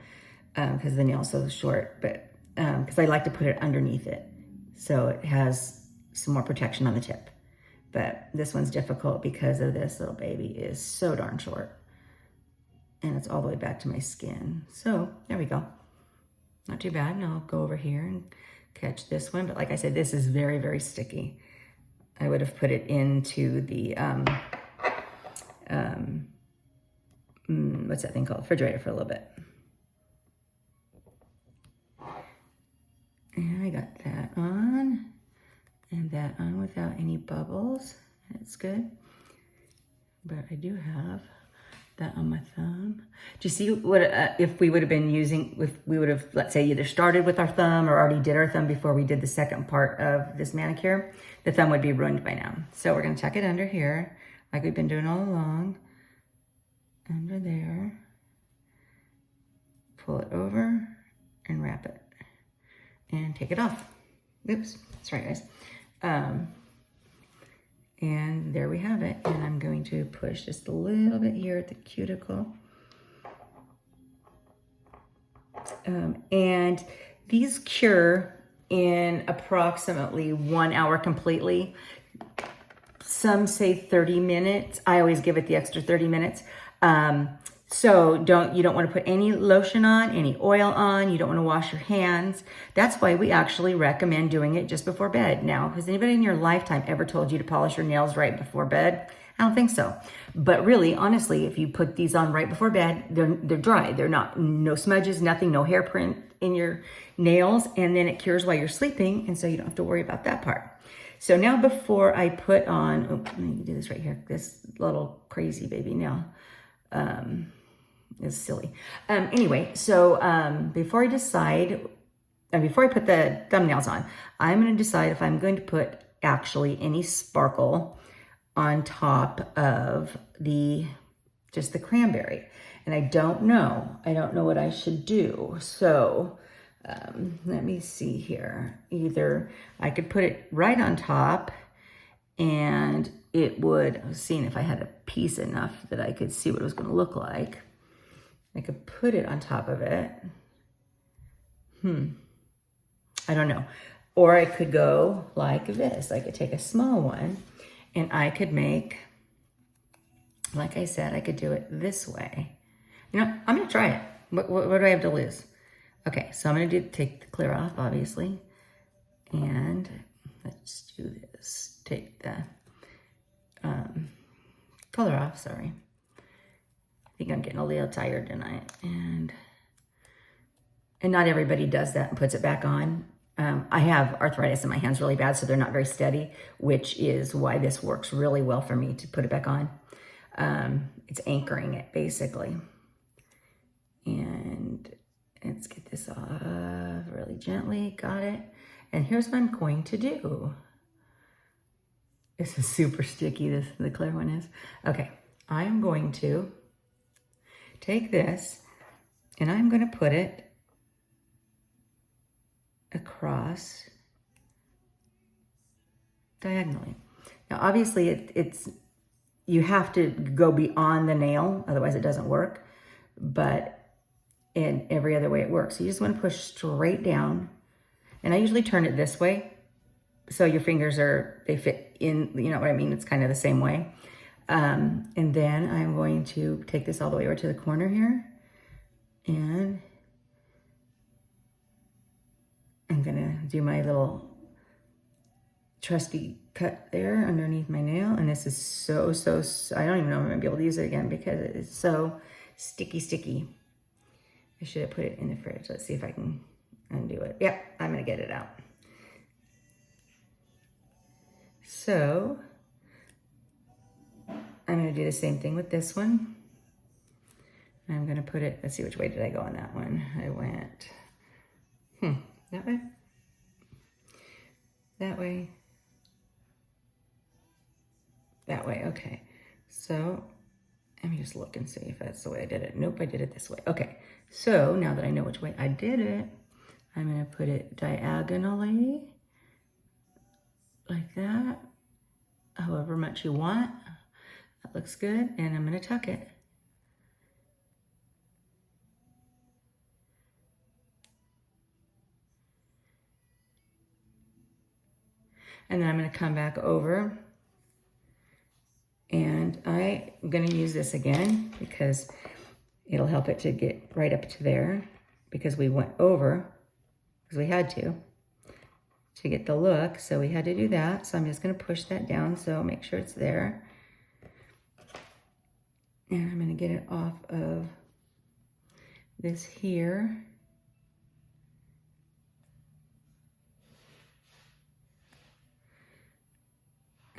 because the nail's so short, but because I like to put it underneath it. So it has some more protection on the tip. But this one's difficult because of this little baby is so darn short. And it's all the way back to my skin. So there we go. Not too bad. And I'll go over here and catch this one. But like I said, this is very, very sticky. I would have put it into the, what's that thing called? Refrigerator for a little bit. And I got that on. And that on without any bubbles. It's good. But I do have that on my thumb. Do you see what, if we would have been using, if we would have, let's say, either started with our thumb or already did our thumb before we did the second part of this manicure, the thumb would be ruined by now. So we're gonna tuck it under here, like we've been doing all along. Under there. Pull it over and wrap it. And take it off. Oops, that's right, guys. And there we have it. And I'm going to push just a little bit here at the cuticle. And these cure in approximately 1 hour completely. Some say 30 minutes. I always give it the extra 30 minutes. So you don't want to put any lotion on, any oil on. You don't want to wash your hands. That's why we actually recommend doing it just before bed. Now, has anybody in your lifetime ever told you to polish your nails right before bed? I don't think so. But really, honestly, if you put these on right before bed, they're dry. They're no smudges, nothing, no hair print in your nails. And then it cures while you're sleeping. And so you don't have to worry about that part. So now before I put on, let me do this right here. This little crazy baby nail. Is silly. Anyway, so before I decide, before I put the thumbnails on, I'm going to decide if I'm going to put actually any sparkle on top of just the cranberry. And I don't know what I should do. So let me see here. Either I could put it right on top and it would, I was seeing if I had a piece enough that I could see what it was going to look like. I could put it on top of it. I don't know. Or I could go like this. I could take a small one and I could make, like I said, I could do it this way. You know, I'm going to try it. What do I have to lose? Okay, so I'm going to take the clear off, obviously. And let's do this. Take the color off, sorry. I think I'm getting a little tired tonight. And not everybody does that and puts it back on. I have arthritis in my hands really bad, so they're not very steady, which is why this works really well for me to put it back on. It's anchoring it, basically. And let's get this off really gently. Got it. And here's what I'm going to do. This is super sticky, the clear one is. Okay, I'm going to take this and I'm going to put it across diagonally. Now, obviously, you have to go beyond the nail, otherwise it doesn't work. But in every other way it works. So you just want to push straight down. And I usually turn it this way. So your fingers they fit in, you know what I mean? It's kind of the same way. And then I'm going to take this all the way over to the corner here. And I'm gonna do my little trusty cut there underneath my nail. And this is so, I don't even know if I'm gonna be able to use it again because it's so sticky. I should have put it in the fridge. Let's see if I can undo it. Yep, I'm gonna get it out. So I'm gonna do the same thing with this one. I'm gonna put it, let's see, which way did I go on that one? I went, that way? That way? That way, okay. So let me just look and see if that's the way I did it. Nope, I did it this way. Okay, so now that I know which way I did it, I'm gonna put it diagonally, like that, however much you want. That looks good, and I'm gonna tuck it. And then I'm gonna come back over, and I'm gonna use this again because it'll help it to get right up to there, because we went over, because we had to get the look, so we had to do that. So I'm just gonna push that down, so make sure it's there. And I'm gonna get it off of this here.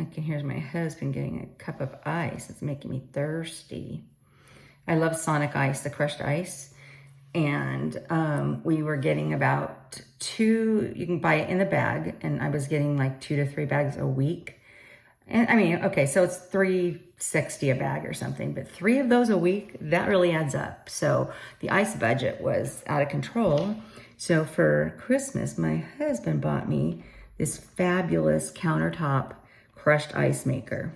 I can hear my husband getting a cup of ice. It's making me thirsty. I love Sonic Ice, the crushed ice. And we were getting about 2, you can buy it in the bag, and I was getting like 2 to 3 bags a week. And I mean, okay, so it's $3.60 a bag or something, but 3 of those a week, that really adds up. So the ice budget was out of control. So for Christmas, my husband bought me this fabulous countertop crushed ice maker.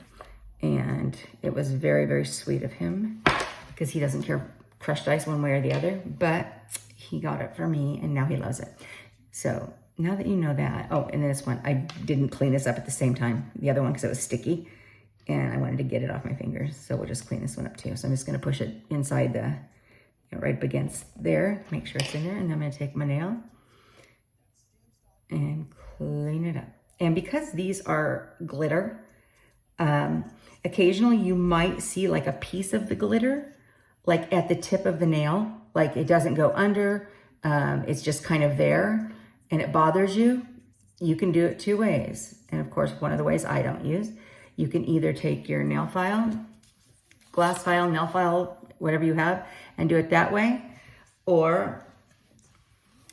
And it was very, very sweet of him, because he doesn't care crushed ice one way or the other, but he got it for me and now he loves it. So now that you know that, oh, and this one, I didn't clean this up at the same time, the other one, because it was sticky and I wanted to get it off my fingers. So we'll just clean this one up too. So I'm just gonna push it inside the, right up against there, make sure it's in there. And then I'm gonna take my nail and clean it up. And because these are glitter, occasionally you might see like a piece of the glitter, like at the tip of the nail, like it doesn't go under, it's just kind of there and it bothers you. You can do it 2 ways. And of course, one of the ways I don't use, you can either take your nail file, glass file, nail file, whatever you have, and do it that way. Or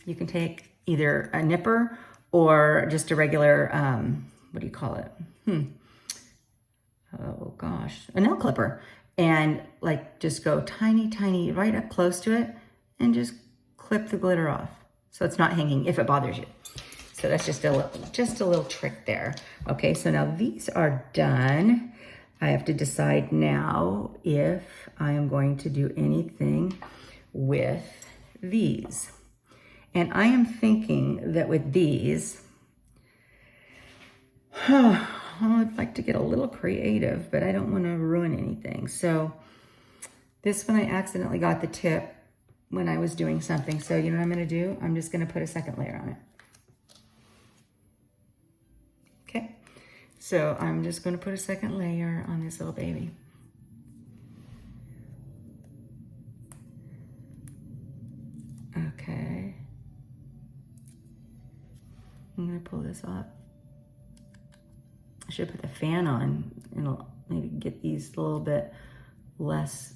you can take either a nipper or just a regular, what do you call it? Oh gosh, a nail clipper. And like just go tiny, tiny, right up close to it and just clip the glitter off. So it's not hanging if it bothers you. So that's just a little trick there. Okay, so now these are done. I have to decide now if I am going to do anything with these. And I am thinking that with these, I'd like to get a little creative, but I don't want to ruin anything. So this one, I accidentally got the tip when I was doing something. So you know what I'm going to do? I'm just going to put a second layer on it. Okay. So I'm just going to put a second layer on this little baby. Okay. I'm going to pull this off. I should put the fan on and it'll maybe get these a little bit less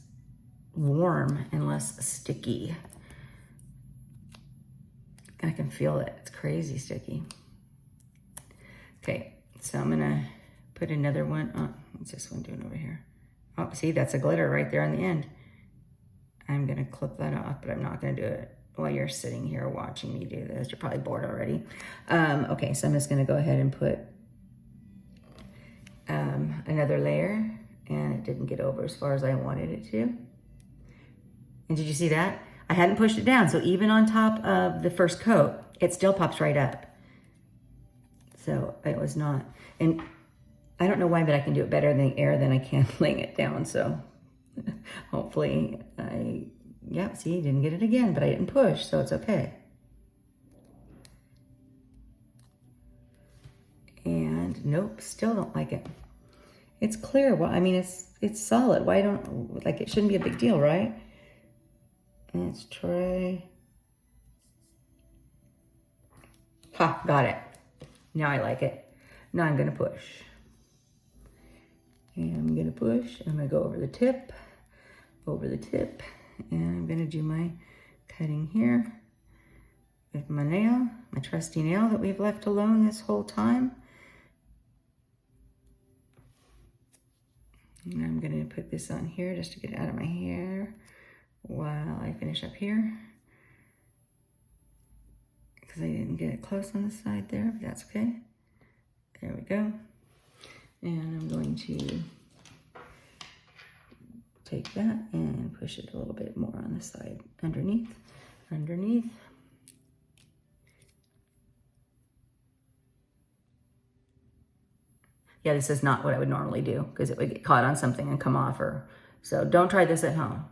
warm and less sticky. I can feel it. It's crazy sticky. Okay, so I'm gonna put another one on. What's this one doing over here? Oh, see, that's a glitter right there on the end. I'm gonna clip that off, but I'm not gonna do it while you're sitting here watching me do this. You're probably bored already. Okay, so I'm just gonna go ahead and put another layer, and it didn't get over as far as I wanted it to. And did you see that? I hadn't pushed it down, so even on top of the first coat, it still pops right up. So it was not, and I don't know why, but I can do it better in the air than I can laying it down. So hopefully yeah, see, didn't get it again, but I didn't push, so it's okay. And nope, still don't like it. It's clear. Well, I mean, it's solid. Why don't, like, it shouldn't be a big deal, right? Let's try. Ha, got it. Now I like it. Now I'm gonna push. And I'm gonna push, I'm gonna go over the tip, and I'm gonna do my cutting here with my nail, my trusty nail that we've left alone this whole time. And I'm gonna put this on here just to get it out of my hair while I finish up here. Because I didn't get it close on the side there, but that's okay. There we go. And I'm going to take that and push it a little bit more on the side, underneath. Yeah, this is not what I would normally do because it would get caught on something and come off, so don't try this at home.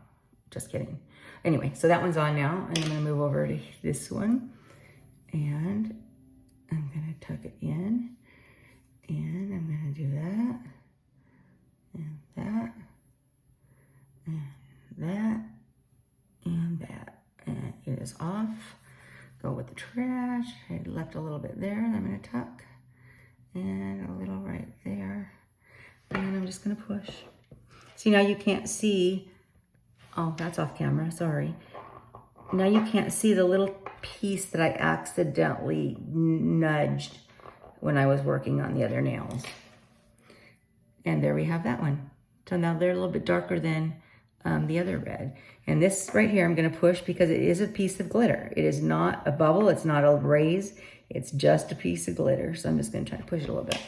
Just kidding. Anyway, so that one's on now, and I'm gonna move over to this one, and I'm gonna tuck it in, and I'm gonna do that, and that, and that, and that. And it is off. Go with the trash. I left a little bit there, and I'm gonna tuck, and a little right there. And I'm just gonna push. See, now you can't see, oh, that's off camera, sorry. Now you can't see the little piece that I accidentally nudged when I was working on the other nails. And there we have that one. So now they're a little bit darker than the other red. And this right here, I'm gonna push because it is a piece of glitter. It is not a bubble, it's not a raise, it's just a piece of glitter. So I'm just gonna try to push it a little bit.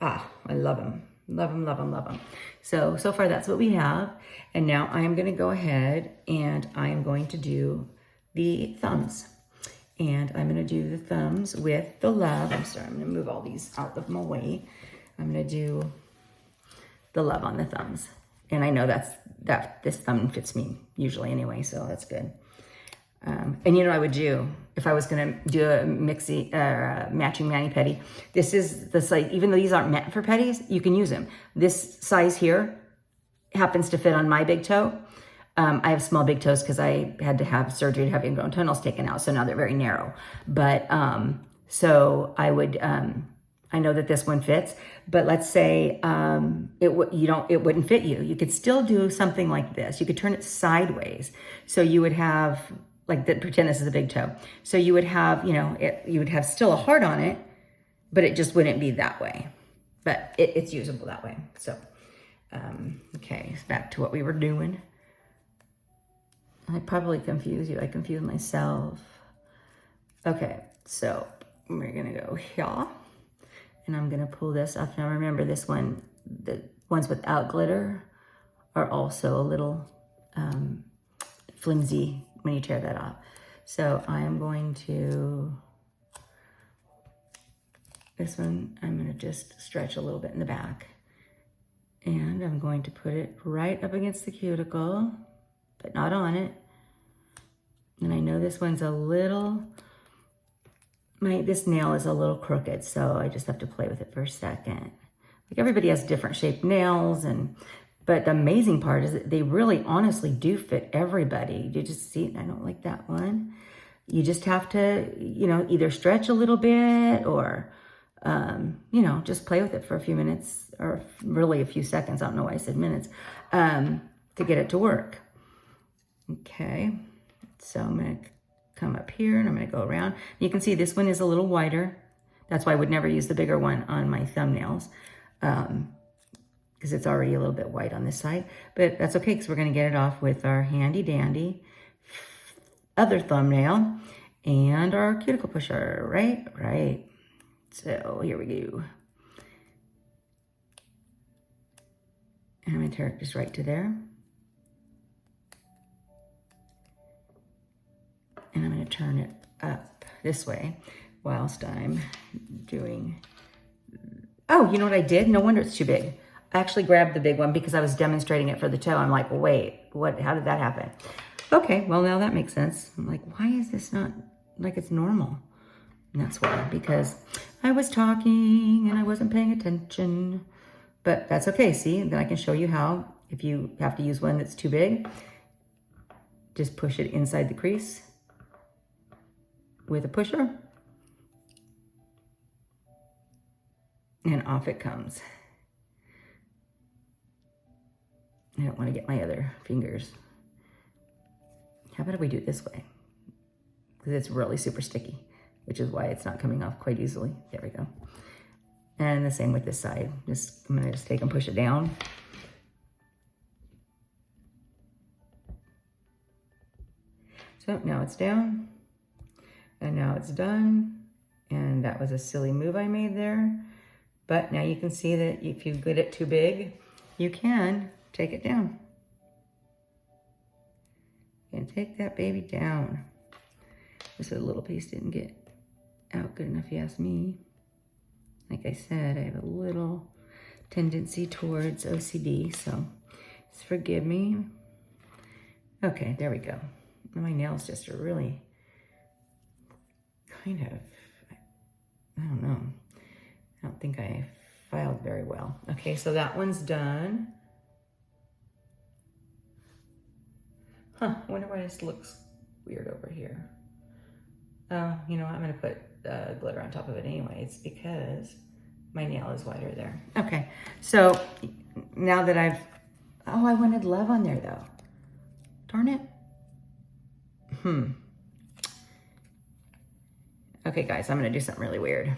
Ah, I love them. Love them, love them, love them. So far that's what we have. And now I am gonna go ahead and I am going to do the thumbs. And I'm gonna do the thumbs with the love. I'm sorry, I'm gonna move all these out of my way. I'm gonna do the love on the thumbs. And I know this thumb fits me usually anyway, so that's good. And you know what I would do if I was gonna do a matching mani-pedi? This is the size, even though these aren't meant for pedis, you can use them. This size here happens to fit on my big toe. I have small big toes because I had to have surgery to have ingrown toenails taken out, so now they're very narrow. But so I would, I know that this one fits, but let's say it wouldn't fit you. You could still do something like this. You could turn it sideways, so you would have pretend this is a big toe. So you would have, you would have still a heart on it, but it just wouldn't be that way. But it's usable that way. So, okay, back to what we were doing. I probably confused you. I confused myself. Okay, so we're gonna go here, and I'm gonna pull this up. Now remember, this one, the ones without glitter are also a little flimsy when you tear that off. So I am going to, this one, I'm gonna just stretch a little bit in the back. And I'm going to put it right up against the cuticle, but not on it. And I know this one's a little, this nail is a little crooked, so I just have to play with it for a second. Like, everybody has different shaped nails, but the amazing part is that they really honestly do fit everybody. You just see, I don't like that one. You just have to, either stretch a little bit or, just play with it for a few minutes, or really a few seconds. I don't know why I said minutes, to get it to work. Okay, so I'm gonna come up here and I'm gonna go around. You can see this one is a little wider. That's why I would never use the bigger one on my thumbnails, because it's already a little bit white on this side, but that's okay because we're gonna get it off with our handy dandy other thumbnail and our cuticle pusher, right? Right. So here we go. And I'm gonna tear it just right to there. And I'm gonna turn it up this way whilst I'm doing, oh, you know what I did? No wonder it's too big. I actually grabbed the big one because I was demonstrating it for the toe. I'm like, wait, how did that happen? Okay, well, now that makes sense. I'm like, why is this not like it's normal? And that's why, because I was talking and I wasn't paying attention, but that's okay. See, then I can show you how, if you have to use one that's too big, just push it inside the crease with a pusher. And off it comes. I don't want to get my other fingers. How about if we do it this way? Because it's really super sticky, which is why it's not coming off quite easily. There we go. And the same with this side. I'm gonna just take and push it down. So now it's down, and now it's done. And that was a silly move I made there. But now you can see that if you get it too big, you can take it down. You can take that baby down. This little piece didn't get out good enough, you ask me. Like I said, I have a little tendency towards OCD, so just forgive me. Okay, there we go. My nails just are really kind of, I don't know. I don't think I filed very well. Okay, so that one's done. Huh, I wonder why this looks weird over here. You know what, I'm gonna put glitter on top of it anyways because my nail is wider there. Okay, so now that I wanted love on there though. Darn it. Okay guys, I'm gonna do something really weird.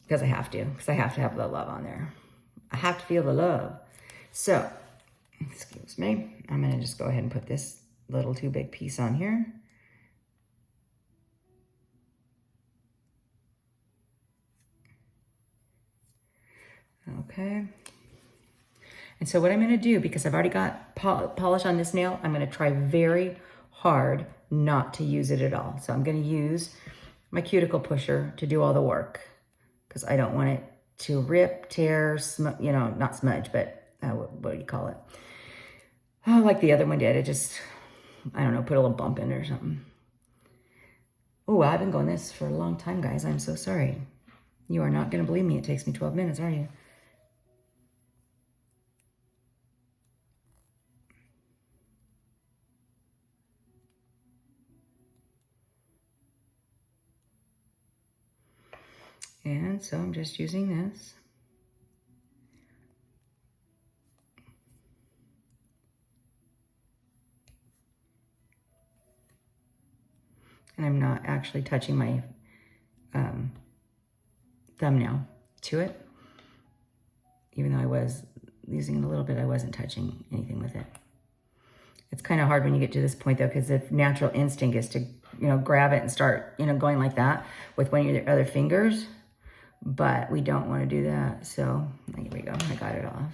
Because I have to have the love on there. I have to feel the love. So, excuse me, I'm gonna just go ahead and put this little too big piece on here. Okay. And so what I'm gonna do, because I've already got polish on this nail, I'm gonna try very hard not to use it at all. So I'm gonna use my cuticle pusher to do all the work, because I don't want it to rip, tear, you know, not smudge, but what do you call it? Oh, like the other one did. It just, I don't know, put a little bump in it or something. Oh, I've been going this for a long time, guys. I'm so sorry. You are not going to believe me. It takes me 12 minutes, are you? And so I'm just using this. And I'm not actually touching my thumbnail to it. Even though I was using it a little bit, I wasn't touching anything with it. It's kind of hard when you get to this point though, because the natural instinct is to, you know, grab it and start, you know, going like that with one of your other fingers. But we don't want to do that. So here we go. I got it off.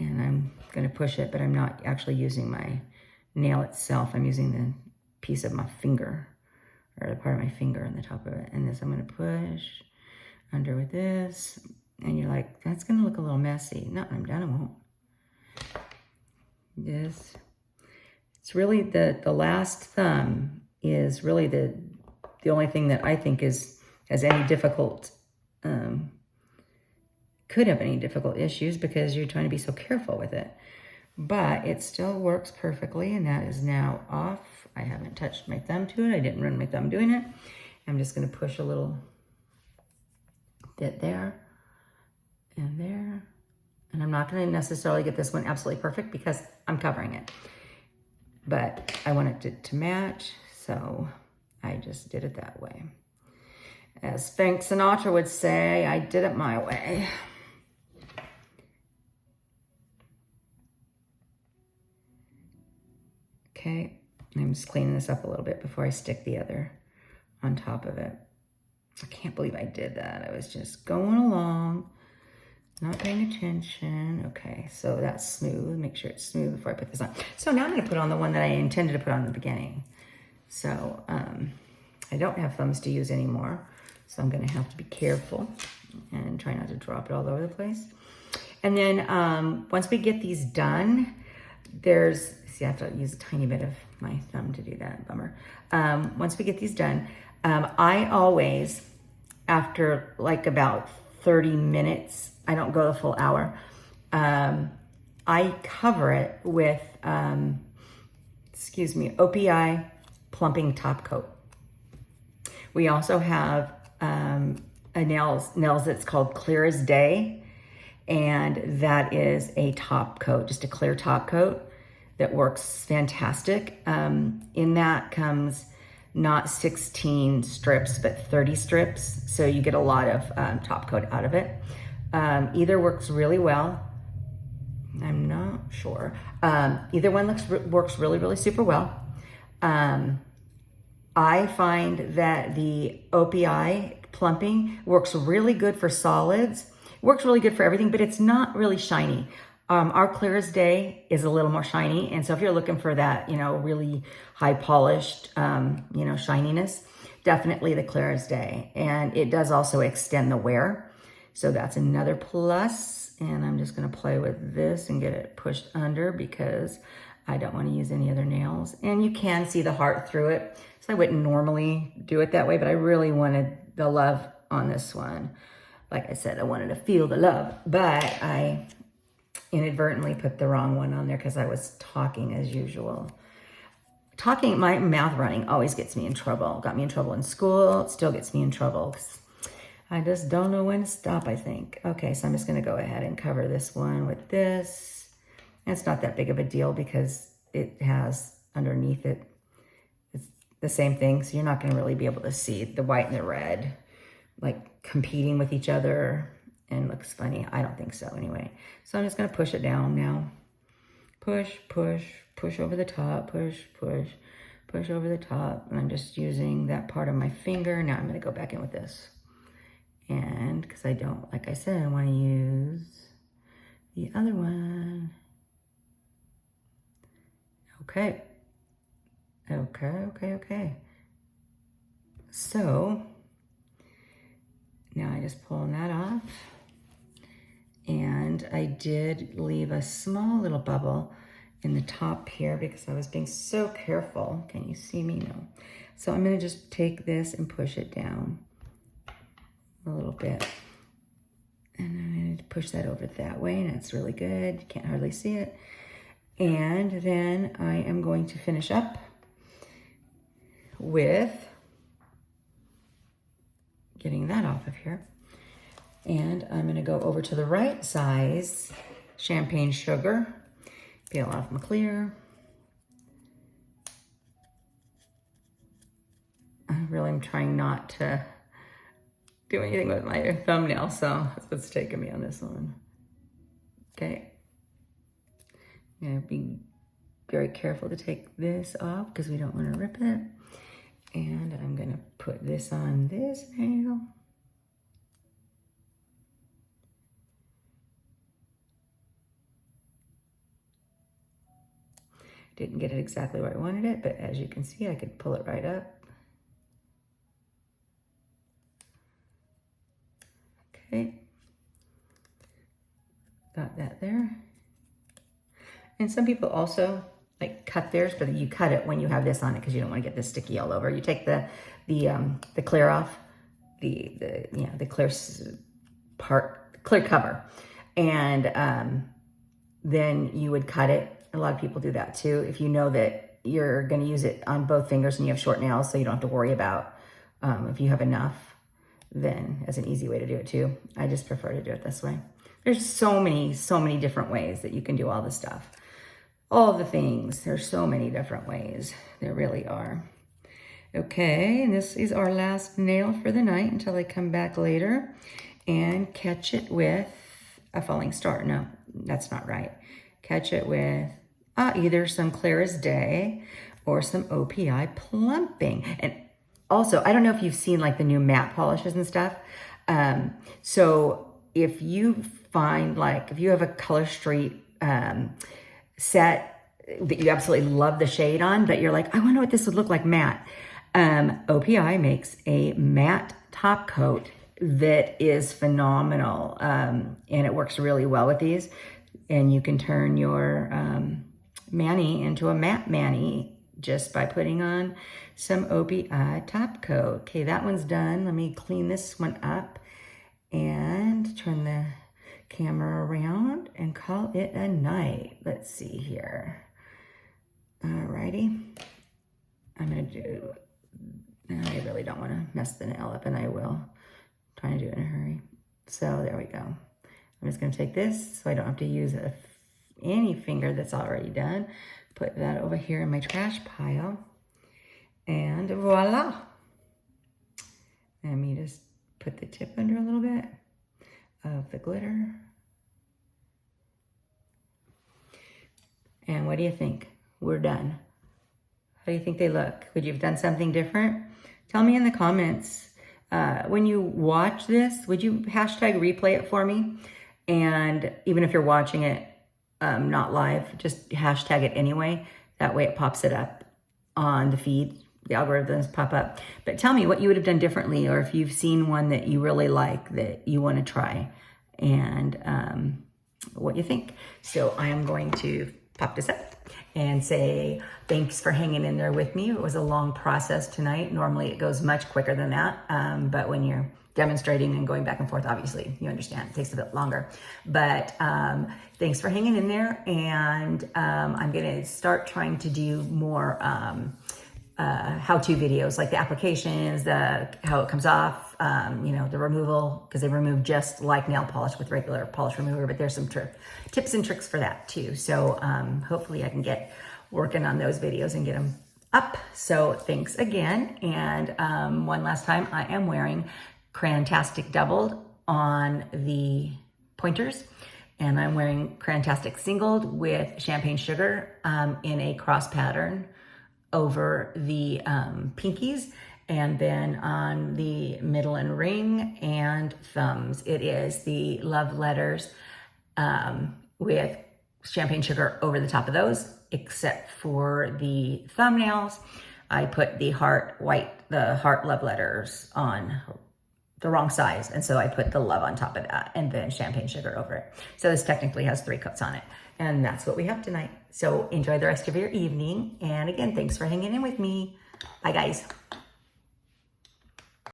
And I'm going to push it, but I'm not actually using my nail itself. I'm using the piece of my finger, or the part of my finger on the top of it. And this I'm going to push under with this. And you're like, that's going to look a little messy. No, I'm done. It won't. This. It's really the last thumb is really the only thing that I think has any difficult, could have any difficult issues because you're trying to be so careful with it. But it still works perfectly, and that is now off. I haven't touched my thumb to it. I didn't run my thumb doing it. I'm just going to push a little bit there and there. And I'm not going to necessarily get this one absolutely perfect because I'm covering it. But I want it to match, so I just did it that way. As Frank Sinatra would say, I did it my way. Okay, I'm just cleaning this up a little bit before I stick the other on top of it. I can't believe I did that. I was just going along, not paying attention. Okay, so that's smooth. Make sure it's smooth before I put this on. So now I'm going to put on the one that I intended to put on in the beginning. So I don't have thumbs to use anymore. So I'm going to have to be careful and try not to drop it all over the place. And then once we get these done, see, I have to use a tiny bit of my thumb to do that, bummer. Once we get these done, I always, after like about 30 minutes, I don't go the full hour, I cover it with excuse me, OPI plumping top coat. We also have a nails that's called Clear as Day, and that is a top coat, just a clear top coat that works fantastic. In that comes not 16 strips, but 30 strips. So you get a lot of top coat out of it. Either works really well. I'm not sure. Either one works really, really super well. I find that the OPI plumping works really good for solids. Works really good for everything, but it's not really shiny. Our Clear as Day is a little more shiny. And so if you're looking for that, you know, really high polished, you know, shininess, definitely the Clear as Day. And it does also extend the wear. So that's another plus. And I'm just gonna play with this and get it pushed under because I don't wanna use any other nails. And you can see the heart through it. So I wouldn't normally do it that way, but I really wanted the love on this one. Like I said, I wanted to feel the love, but I inadvertently put the wrong one on there because I was talking as usual. Talking, my mouth running always gets me in trouble. Got me in trouble in school, it still gets me in trouble. I just don't know when to stop, I think. Okay, so I'm just gonna go ahead and cover this one with this. It's not that big of a deal because it has underneath it, it's the same thing. So you're not gonna really be able to see the white and the red like competing with each other and looks funny. I don't think so anyway. So I'm just gonna push it down now. Push, push, push over the top, push, push, push over the top. And I'm just using that part of my finger. Now I'm gonna go back in with this. And because I don't, like I said, I wanna use the other one. Okay. Okay, okay, okay. So now I just pull that off. And I did leave a small little bubble in the top here because I was being so careful. Can you see me? No. So I'm gonna just take this and push it down a little bit. And I'm gonna push that over that way, and it's really good. You can't hardly see it. And then I am going to finish up with getting that off of here. And I'm gonna go over to the right size champagne sugar, peel off my clear. I really am trying not to do anything with my thumbnail, so that's what's taking me on this one. Okay. I'm gonna be very careful to take this off because we don't want to rip it. And I'm gonna put this on this nail. Didn't get it exactly where I wanted it, but as you can see, I could pull it right up. Okay. Got that there. And some people also like cut theirs, but you cut it when you have this on it because you don't want to get this sticky all over. You take the clear off, the clear part, clear cover, and then you would cut it. A lot of people do that too. If you know that you're going to use it on both fingers and you have short nails, so you don't have to worry about if you have enough, then as an easy way to do it too. I just prefer to do it this way. There's so many different ways that you can do all this stuff. All the things, there's so many different ways. There really are. Okay, and this is our last nail for the night until I come back later and catch it with a falling star. No, that's not right. Catch it with either some Clear as Day or some OPI plumping. And also, I don't know if you've seen like the new matte polishes and stuff. So if you find like, if you have a Color Street set that you absolutely love the shade on, but you're like, I wonder what this would look like matte. OPI makes a matte top coat that is phenomenal. And it works really well with these. And you can turn your mani into a matte mani just by putting on some OPI top coat. Okay, that one's done. Let me clean this one up and turn the camera around and call it a night. Let's see here. Alrighty. I'm gonna do, I really don't want to mess the nail up, and I will. I'm trying to do it in a hurry. So there we go. I'm just gonna take this so I don't have to use any finger that's already done. Put that over here in my trash pile. And voila. Let me just put the tip under a little bit of the glitter. And what do you think? We're done. How do you think they look? Would you have done something different? Tell me in the comments. When you watch this, would you hashtag replay it for me? And even if you're watching it not live, just hashtag it anyway. That way it pops it up on the feed. The algorithms pop up. But tell me what you would have done differently, or if you've seen one that you really like that you want to try, and what you think. So I am going to pop this up and say thanks for hanging in there with me. It was a long process tonight. Normally it goes much quicker than that, but when you're demonstrating and going back and forth, obviously you understand it takes a bit longer. But thanks for hanging in there, and I'm gonna start trying to do more how-to videos, like the applications, how it comes off, the removal, because they remove just like nail polish with regular polish remover, but there's some tips and tricks for that too. So hopefully I can get working on those videos and get them up. So thanks again. And one last time, I am wearing Crayon-tastic doubled on the pointers, and I'm wearing Crayon-tastic singled with champagne sugar in a cross pattern over the pinkies, and then on the middle and ring and thumbs, it is the love letters with champagne sugar over the top of those, except for the thumbnails. I put the heart love letters on the wrong size, and so I put the love on top of that and then champagne sugar over it. So this technically has 3 coats on it, and that's what we have tonight. So enjoy the rest of your evening, and again, thanks for hanging in with me. Bye guys.